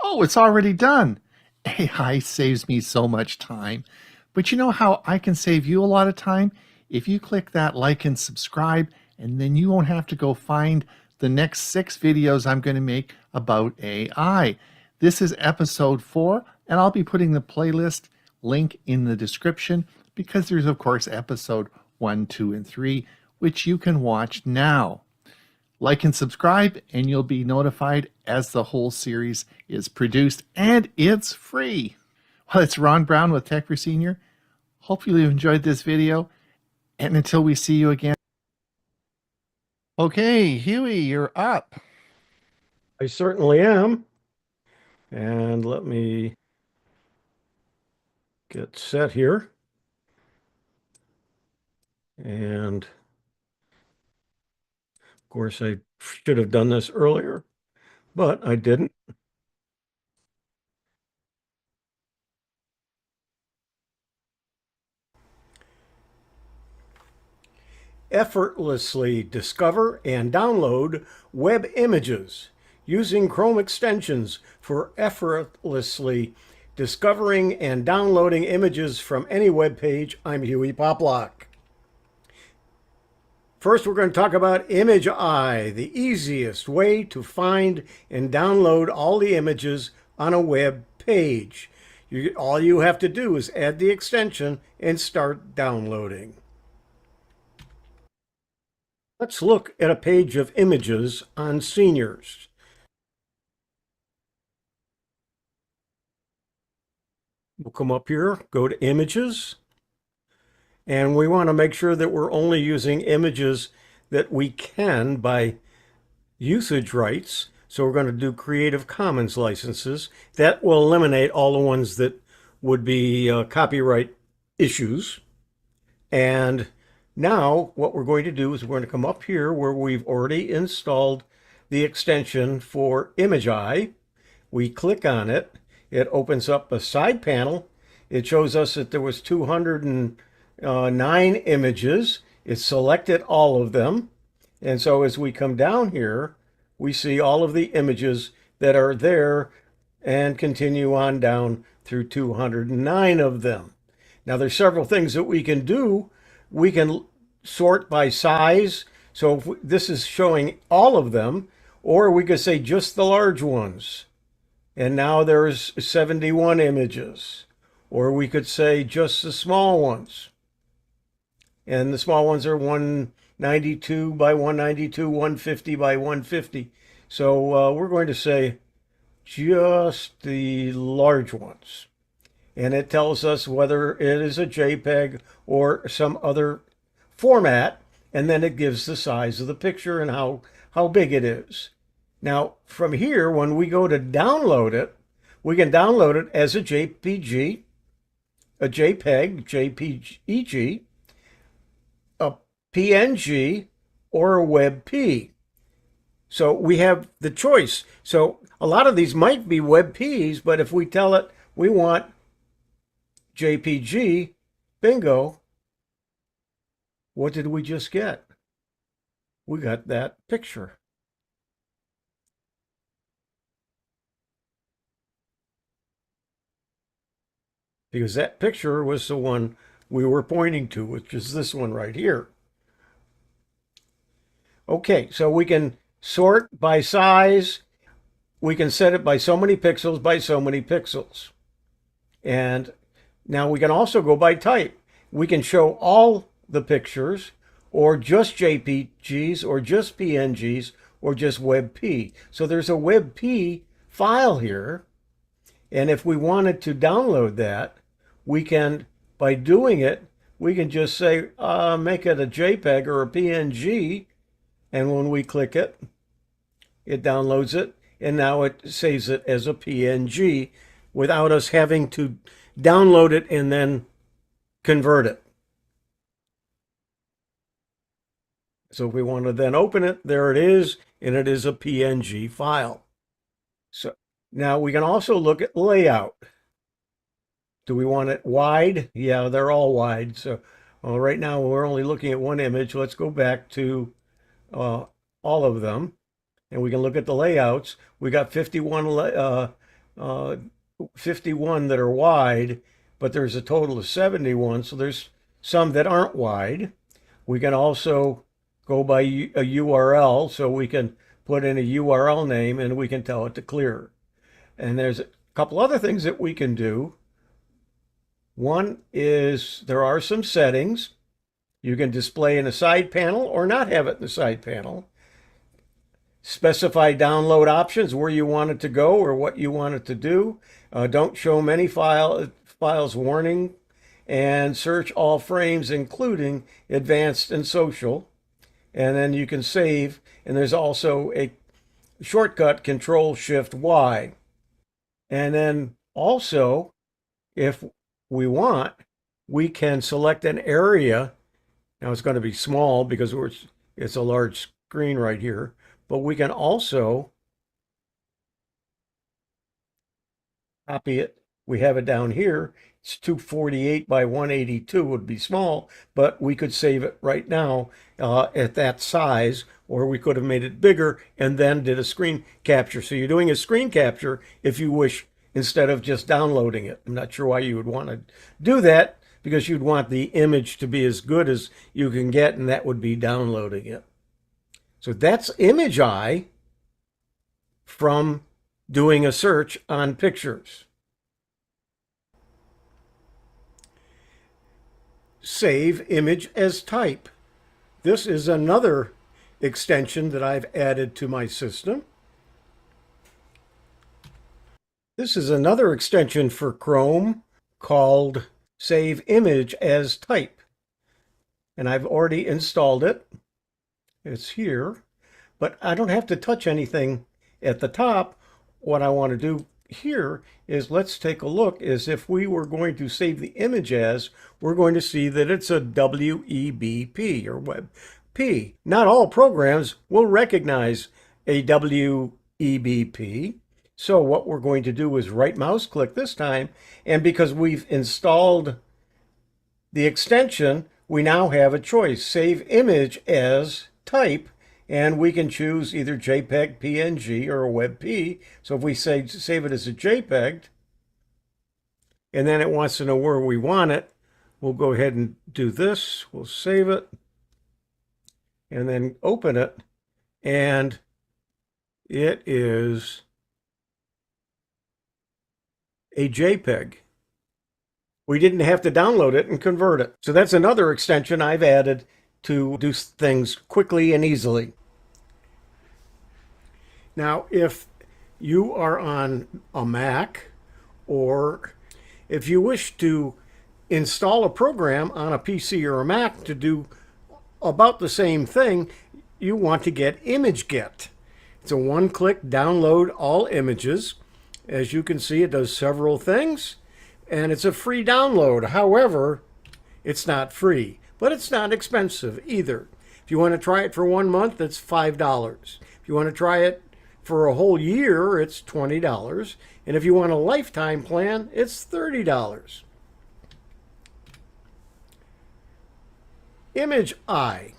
Oh, it's already done. AI saves me so much time. But you know how I can save you a lot of time? If you click that like and subscribe, and then you won't have to go find the next 6 videos I'm going to make about AI. This is episode 4, and I'll be putting the playlist link in the description because there's, of course, episode 1, 2, and 3, which you can watch now. Like and subscribe, and you'll be notified as the whole series is produced, and it's free. Well, it's Ron Brown with Tech for Senior. Hopefully you enjoyed this video, and until we see you again. Okay, Huey, you're up. I certainly am. And let me get set here. And of course, I should have done this earlier, but I didn't. Effortlessly discover and download web images using Chrome extensions for effortlessly discovering and downloading images from any web page. I'm Huey Poplock. First, we're going to talk about ImageEye, the easiest way to find and download all the images on a web page. All you have to do is add the extension and start downloading. Let's look at a page of images on seniors. We'll come up here, go to Images, and we want to make sure that we're only using images that we can by usage rights. So we're going to do Creative Commons licenses. That will eliminate all the ones that would be copyright issues. And now what we're going to do is we're going to come up here where we've already installed the extension for ImageEye. We click on it. It opens up a side panel. It shows us that there was 209 images. It selected all of them. And so as we come down here, we see all of the images that are there and continue on down through 209 of them. Now there's several things that we can do. We can sort by size. So if this is showing all of them, or we could say just the large ones. And now there's 71 images. Or we could say just the small ones. And the small ones are 192 by 192, 150 by 150. So we're going to say just the large ones. And it tells us whether it is a JPEG or some other format, and then it gives the size of the picture and how big it is. Now, from here, when we go to download it, we can download it as a JPG, a JPEG, JPEG, a PNG, or a WebP. So we have the choice. So a lot of these might be WebPs, but if we tell it we want JPG, bingo, what did we just get? We got that picture. Because that picture was the one we were pointing to, which is this one right here. Okay, so we can sort by size. We can set it by so many pixels by so many pixels. And now we can also go by type. We can show all the pictures, or just JPGs, or just PNGs, or just WebP. So there's a WebP file here. And if we wanted to download that, we can, by doing it, we can just say, make it a JPEG or a PNG. And when we click it, it downloads it. And now it saves it as a PNG without us having to download it and then convert it. So if we want to then open it, there it is, and it is a PNG file. So now we can also look at layout. Do we want it wide? Yeah, they're all wide. So right now we're only looking at one image. Let's go back to all of them, and we can look at the layouts. We got 51 that are wide, but there's a total of 71, so there's some that aren't wide. We can also go by a URL, so we can put in a URL name and we can tell it to clear. And there's a couple other things that we can do. One is there are some settings. You can display in a side panel or not have it in the side panel. Specify download options, where you want it to go or what you want it to do. Don't show many files warning, and search all frames, including advanced and social. And then you can save, and there's also a shortcut, Control-Shift-Y. And then also, if we want, we can select an area. Now it's going to be small because it's a large screen right here, but we can also copy it. We have it down here. It's 248 by 182, would be small, but we could save it right now at that size, or we could have made it bigger and then did a screen capture. So you're doing a screen capture if you wish, instead of just downloading it. I'm not sure why you would want to do that, because you'd want the image to be as good as you can get, and that would be downloading it. So that's Image Eye from doing a search on pictures. Save image as type. This is another extension that I've added to my system. This is another extension for Chrome called Save Image as Type. And I've already installed it. It's here, but I don't have to touch anything at the top. What I want to do here is, let's take a look, as if we were going to save the image as, we're going to see that it's a WEBP or WebP. Not all programs will recognize a WEBP. So what we're going to do is right mouse click this time, and because we've installed the extension, we now have a choice, Save Image as Type, and we can choose either JPEG, PNG, or a WebP. So if we say save it as a JPEG, and then it wants to know where we want it, we'll go ahead and do this. We'll save it, and then open it, and it is a JPEG. We didn't have to download it and convert it. So that's another extension I've added to do things quickly and easily. Now, if you are on a Mac, or if you wish to install a program on a PC or a Mac to do about the same thing, you want to get ImageGet. It's a one-click download all images. As you can see, it does several things, and it's a free download. However, it's not free, but it's not expensive either. If you want to try it for 1 month, it's $5. If you want to try it for a whole year, it's $20. And if you want a lifetime plan, it's $30. Image Eye.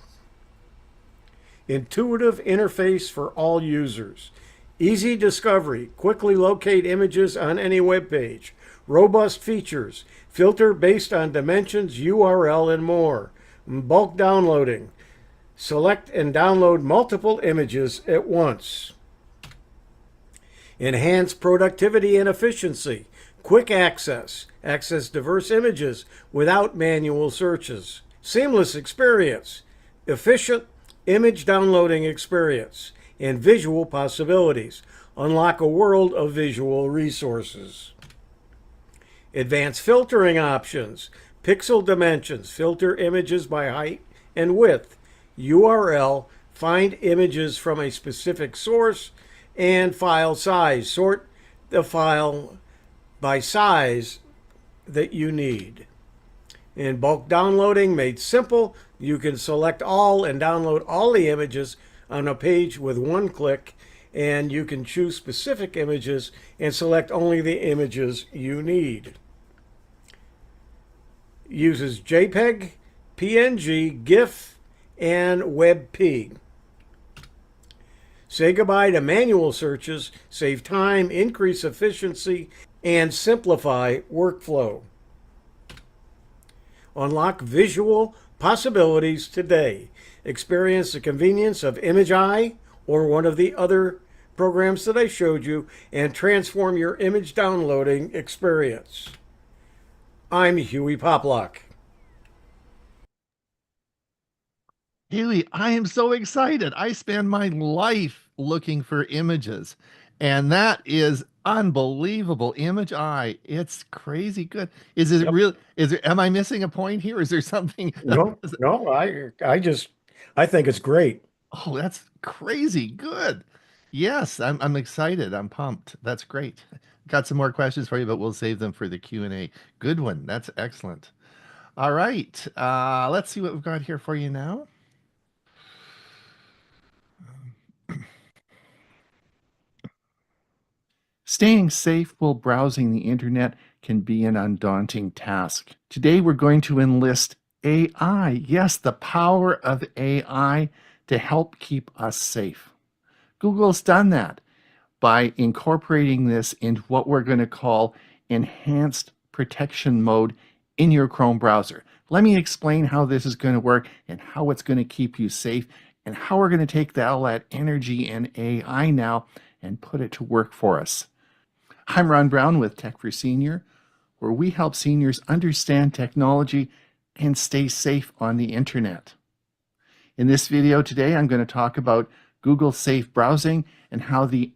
Intuitive interface for all users. Easy discovery. Quickly locate images on any web page. Robust features. Filter based on dimensions, URL, and more. Bulk downloading. Select and download multiple images at once. Enhance productivity and efficiency. Quick access. Access diverse images without manual searches. Seamless experience. Efficient image downloading experience. And visual possibilities. Unlock a world of visual resources. Advanced filtering options. Pixel dimensions. Filter images by height and width. URL. Find images from a specific source. And file size. Sort the file by size that you need. And bulk downloading made simple. You can select all and download all the images on a page with one click, and you can choose specific images and select only the images you need. Uses JPEG, PNG, GIF, and WebP. Say goodbye to manual searches, save time, increase efficiency, and simplify workflow. Unlock visual possibilities today. Experience the convenience of ImageEye or one of the other programs that I showed you and transform your image downloading experience. I'm Huey Poplock. Huey, I am so excited. I spend my life looking for images, and that is unbelievable. Image Eye, it's crazy good. Is it real? Is there, am I missing a point here? Is there something? No, I think it's great. Oh, that's crazy good. Yes, I'm excited. I'm pumped. That's great. Got some more questions for you, but we'll save them for the Q&A. Good one. That's excellent. All right. Let's see what we've got here for you now. Staying safe while browsing the internet can be an undaunting task. Today, we're going to enlist AI. Yes, the power of AI to help keep us safe. Google's done that by incorporating this into what we're going to call enhanced protection mode in your Chrome browser. Let me explain how this is going to work and how it's going to keep you safe and how we're going to take all that energy and AI now and put it to work for us. I'm Ron Brown with Tech for Senior, where we help seniors understand technology and stay safe on the internet. In this video today, I'm going to talk about Google Safe Browsing and how the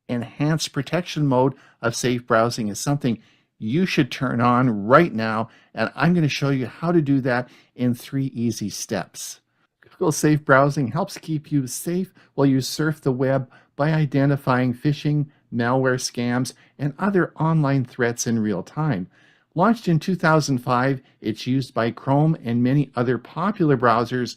enhanced protection mode of safe browsing is something you should turn on right now, and I'm going to show you how to do that in 3 easy steps. Google Safe Browsing helps keep you safe while you surf the web by identifying phishing, malware scams, and other online threats in real time. Launched in 2005, it's used by Chrome and many other popular browsers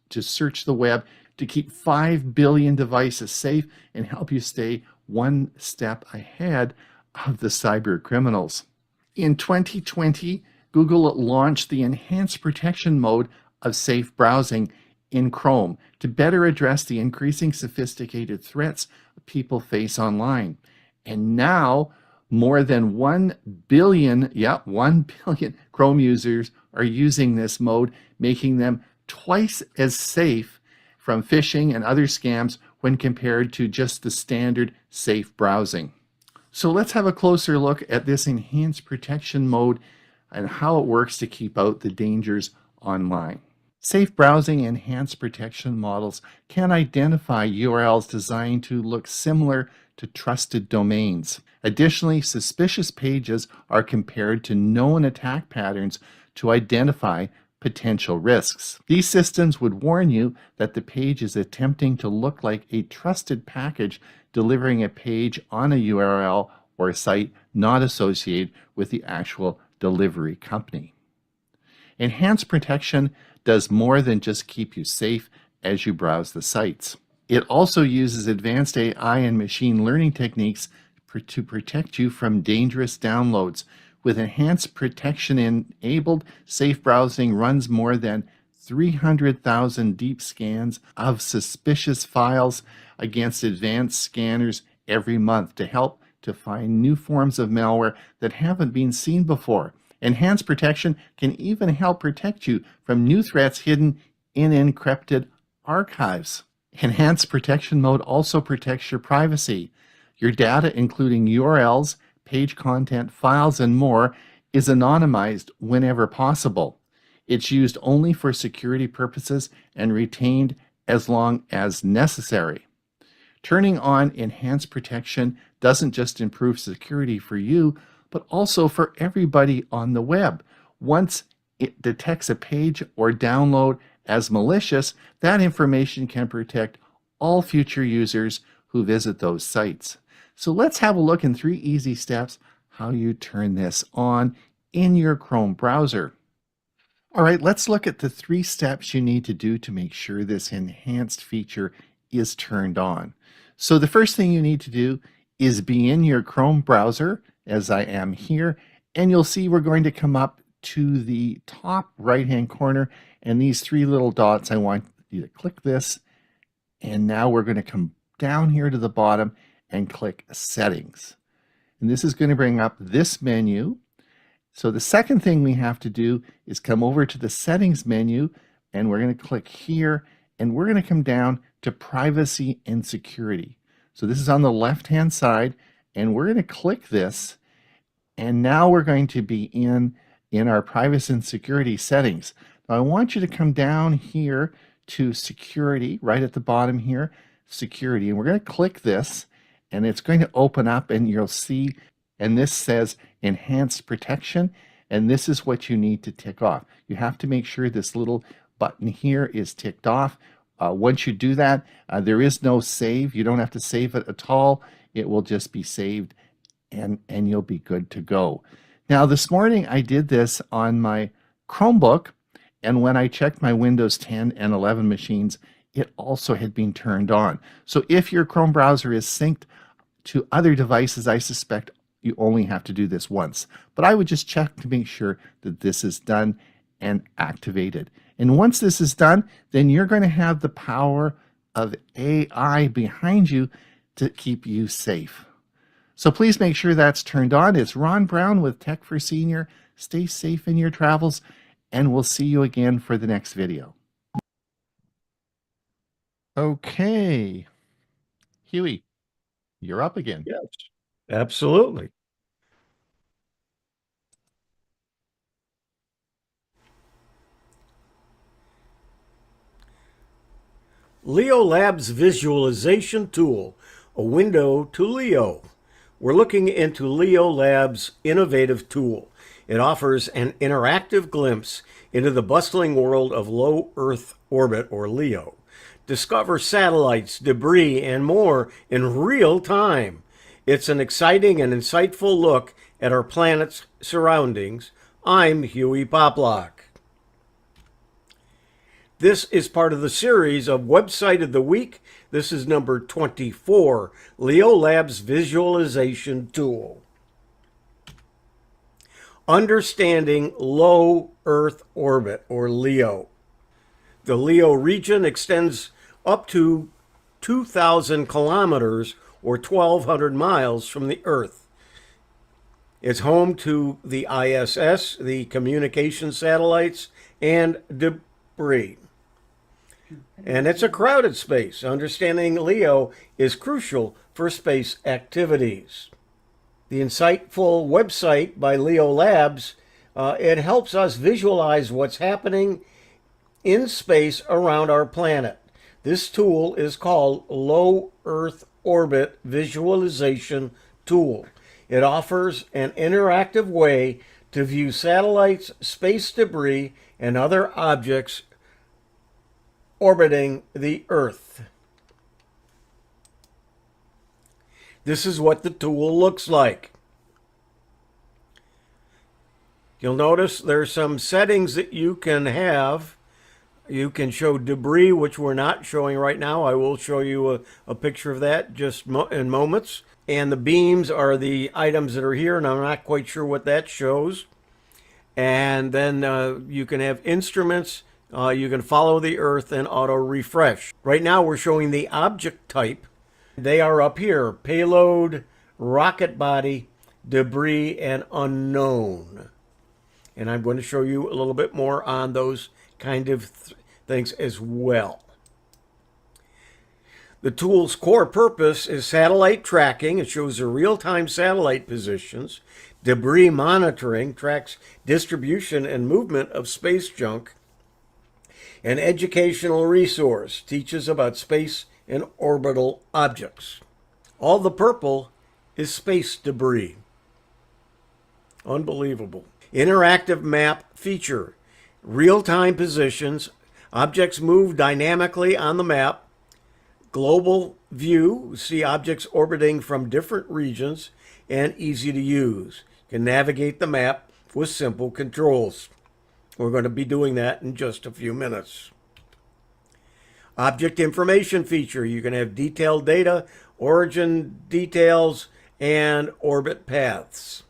to search the web to keep 5 billion devices safe and help you stay one step ahead of the cyber criminals. In 2020, Google launched the enhanced protection mode of safe browsing in Chrome to better address the increasing sophisticated threats people face online. And now more than 1 billion, 1 billion Chrome users are using this mode, making them twice as safe from phishing and other scams when compared to just the standard safe browsing. So let's have a closer look at this enhanced protection mode and how it works to keep out the dangers online. Safe browsing enhanced protection models can identify URLs designed to look similar to trusted domains. Additionally, suspicious pages are compared to known attack patterns to identify potential risks. These systems would warn you that the page is attempting to look like a trusted package delivering a page on a URL or a site not associated with the actual delivery company. Enhanced protection does more than just keep you safe as you browse the sites. It also uses advanced AI and machine learning techniques to protect you from dangerous downloads. With enhanced protection enabled, safe browsing runs more than 300,000 deep scans of suspicious files against advanced scanners every month to help to find new forms of malware that haven't been seen before. Enhanced protection can even help protect you from new threats hidden in encrypted archives. Enhanced protection mode also protects your privacy. Your data, including URLs, page content, files, and more, is anonymized whenever possible. It's used only for security purposes and retained as long as necessary. Turning on enhanced protection doesn't just improve security for you, but also for everybody on the web. Once it detects a page or download as malicious, that information can protect all future users who visit those sites. So let's have a look in 3 easy steps how you turn this on in your Chrome browser. All right, let's look at the 3 steps you need to do to make sure this enhanced feature is turned on. So the first thing you need to do is be in your Chrome browser, as I am here, and you'll see we're going to come up to the top right-hand corner, and these 3 little dots, I want you to click this, and now we're going to come down here to the bottom and click Settings. And this is going to bring up this menu. So the second thing we have to do is come over to the Settings menu, and we're going to click here, and we're going to come down to Privacy and Security. So this is on the left-hand side, and we're going to click this, and now we're going to be in our privacy and security settings. Now I want you to come down here to Security, right at the bottom here, Security, and we're going to click this, and it's going to open up, and you'll see, and this says Enhanced Protection, and this is what you need to tick off. You have to make sure this little button here is ticked off. Once you do that, there is no save. You don't have to save it at all. It will just be saved, and you'll be good to go. Now, this morning I did this on my Chromebook, and when I checked my Windows 10 and 11 machines, it also had been turned on. So if your Chrome browser is synced to other devices, I suspect you only have to do this once. But I would just check to make sure that this is done and activated. And once this is done, then you're going to have the power of AI behind you to keep you safe. So please make sure that's turned on. It's Ron Brown with Tech for Senior. Stay safe in your travels, and we'll see you again for the next video. Okay. Huey, you're up again. Yes, absolutely. Leo Labs Visualization Tool, a window to Leo. We're looking into Leo Labs' innovative tool. It offers an interactive glimpse into the bustling world of low Earth orbit, or LEO. Discover satellites, debris, and more in real time. It's an exciting and insightful look at our planet's surroundings. I'm Huey Poplock. This is part of the series of Website of the Week. This is number 24, Leo Labs Visualization Tool. Understanding low Earth orbit, or LEO. The LEO region extends up to 2,000 kilometers, or 1,200 miles from the Earth. It's home to the ISS, the communication satellites, and debris. And it's a crowded space. Understanding LEO is crucial for space activities. The insightful website by Leo Labs, it helps us visualize what's happening in space around our planet. This tool is called Low Earth Orbit Visualization Tool. It offers an interactive way to view satellites, space debris, and other objects orbiting the Earth. This is what the tool looks like. You'll notice there's some settings that you can have. You can show debris, which we're not showing right now. I will show you a picture of that just in moments. And the beams are the items that are here, and I'm not quite sure what that shows. And then you can have instruments. You can follow the Earth and auto refresh. Right now we're showing the object type. They are up here: payload, rocket body, debris, and unknown. And I'm going to show you a little bit more on those kind of things as well. The tool's core purpose is satellite tracking. It shows the real-time satellite positions. Debris monitoring tracks distribution and movement of space junk. An educational resource teaches about space and orbital objects. All the purple is space debris. Unbelievable. Interactive map feature. Real-time positions. Objects move dynamically on the map. Global view. See objects orbiting from different regions, and easy to use. You can navigate the map with simple controls. We're going to be doing that in just a few minutes. Object information feature. You can have detailed data, origin details, and orbit paths.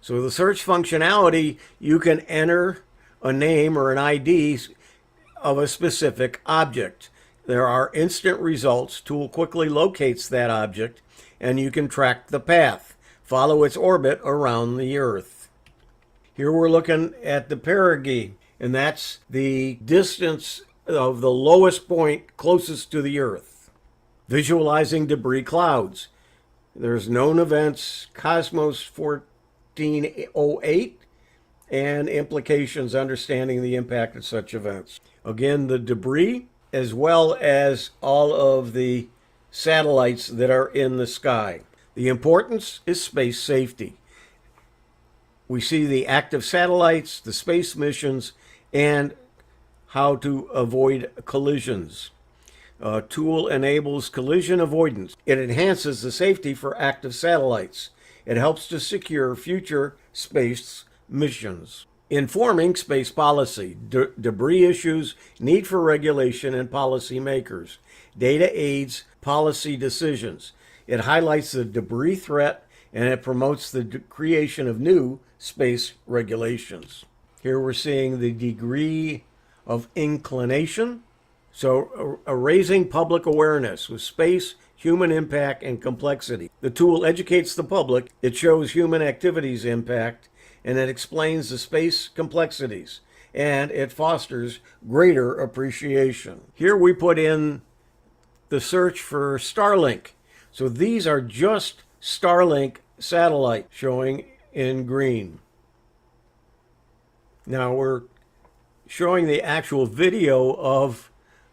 So the search functionality, you can enter a name or an ID of a specific object. There are instant results. Tool quickly locates that object, and you can track the path, follow its orbit around the Earth. Here we're looking at the perigee, and that's the distance of the lowest point closest to the Earth. Visualizing debris clouds. There's known events, Cosmos 1408, and implications, understanding the impact of such events. Again, the debris, as well as all of the satellites that are in the sky. The importance is space safety. We see the active satellites, the space missions, and how to avoid collisions. A tool enables collision avoidance. It enhances the safety for active satellites. It helps to secure future space missions. Informing space policy, debris issues, need for regulation, and policy makers. Data aids policy decisions. It highlights the debris threat, and it promotes the creation of new space regulations. Here we're seeing the degree of inclination. So, raising public awareness with space, human impact, and complexity. The tool educates the public, it shows human activities impact, and it explains the space complexities, and it fosters greater appreciation. Here we put in the search for Starlink. So these are just Starlink satellites showing in green. Now we're showing the actual video of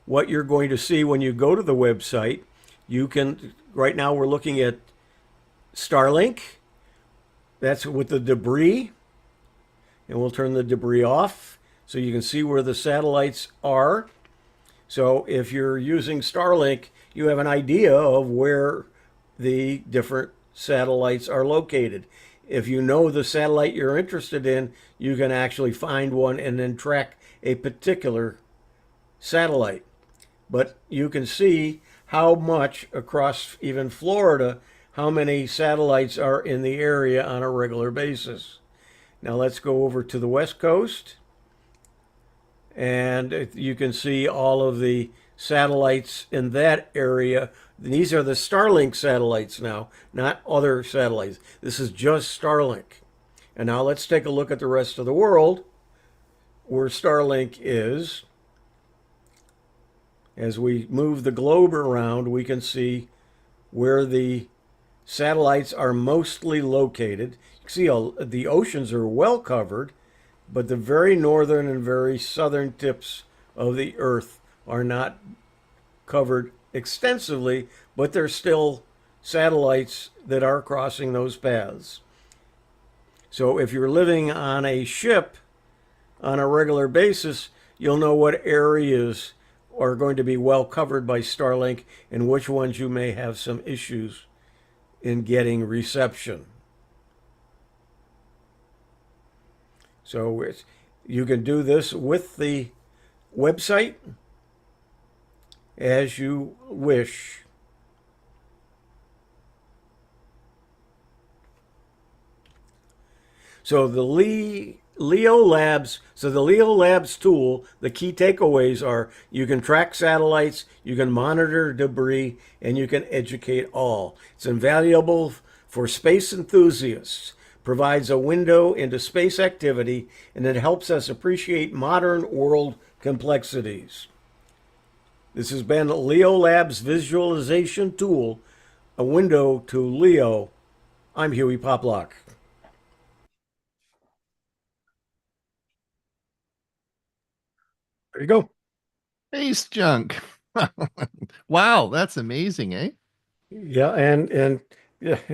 what you're going to see when you go to the website. You can, right now we're looking at Starlink. That's with the debris. And we'll turn the debris off so you can see where the satellites are. So if you're using Starlink, you have an idea of where the different satellites are located. If you know the satellite you're interested in, you can actually find one and then track a particular satellite. But you can see how much across even Florida, how many satellites are in the area on a regular basis. Now let's go over to the West Coast, and you can see all of the satellites in that area. These are the Starlink satellites now, not other satellites. This is just Starlink. And now let's take a look at the rest of the world where Starlink is. As we move the globe around, we can see where the satellites are mostly located. You can see the oceans are well covered, but the very northern and very southern tips of the Earth are not covered extensively, but there's still satellites that are crossing those paths. So if you're living on a ship on a regular basis, you'll know what areas are going to be well covered by Starlink and which ones you may have some issues in getting reception. So you can do this with the website as you wish. So the Leo Labs tool, the key takeaways are you can track satellites, you can monitor debris, and you can educate all. It's invaluable for space enthusiasts, provides a window into space activity, and it helps us appreciate modern world complexities. This has been Leo Labs Visualization Tool, a window to Leo. I'm Huey Poplock. There you go. Space junk. Wow, that's amazing, eh? Yeah, and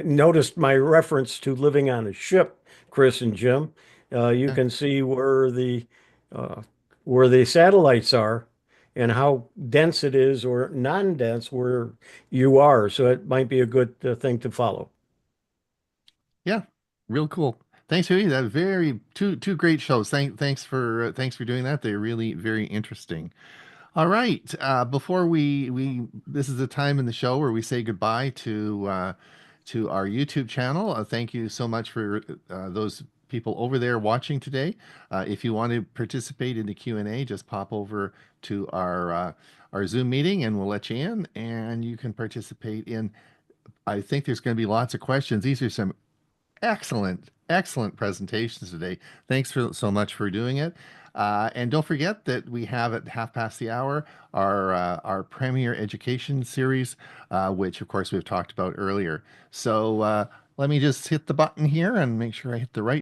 noticed my reference to living on a ship, Chris and Jim. You can see where the satellites are and how dense it is or non-dense where you are. So it might be a good thing to follow. Yeah, real cool. Thanks, Huey. That very two great shows. Thanks for doing that. They're really very interesting. All right. Before we this is the time in the show where we say goodbye to our YouTube channel. Thank you so much for those people over there watching today. If you want to participate in the Q&A, just pop over to our Zoom meeting and we'll let you in and you can participate in. I think there's going to be lots of questions. These are some excellent presentations today. Thanks so much for doing it. And don't forget that we have at 1:30 our Premier Education series, which of course we've talked about earlier. So let me just hit the button here and make sure I hit the right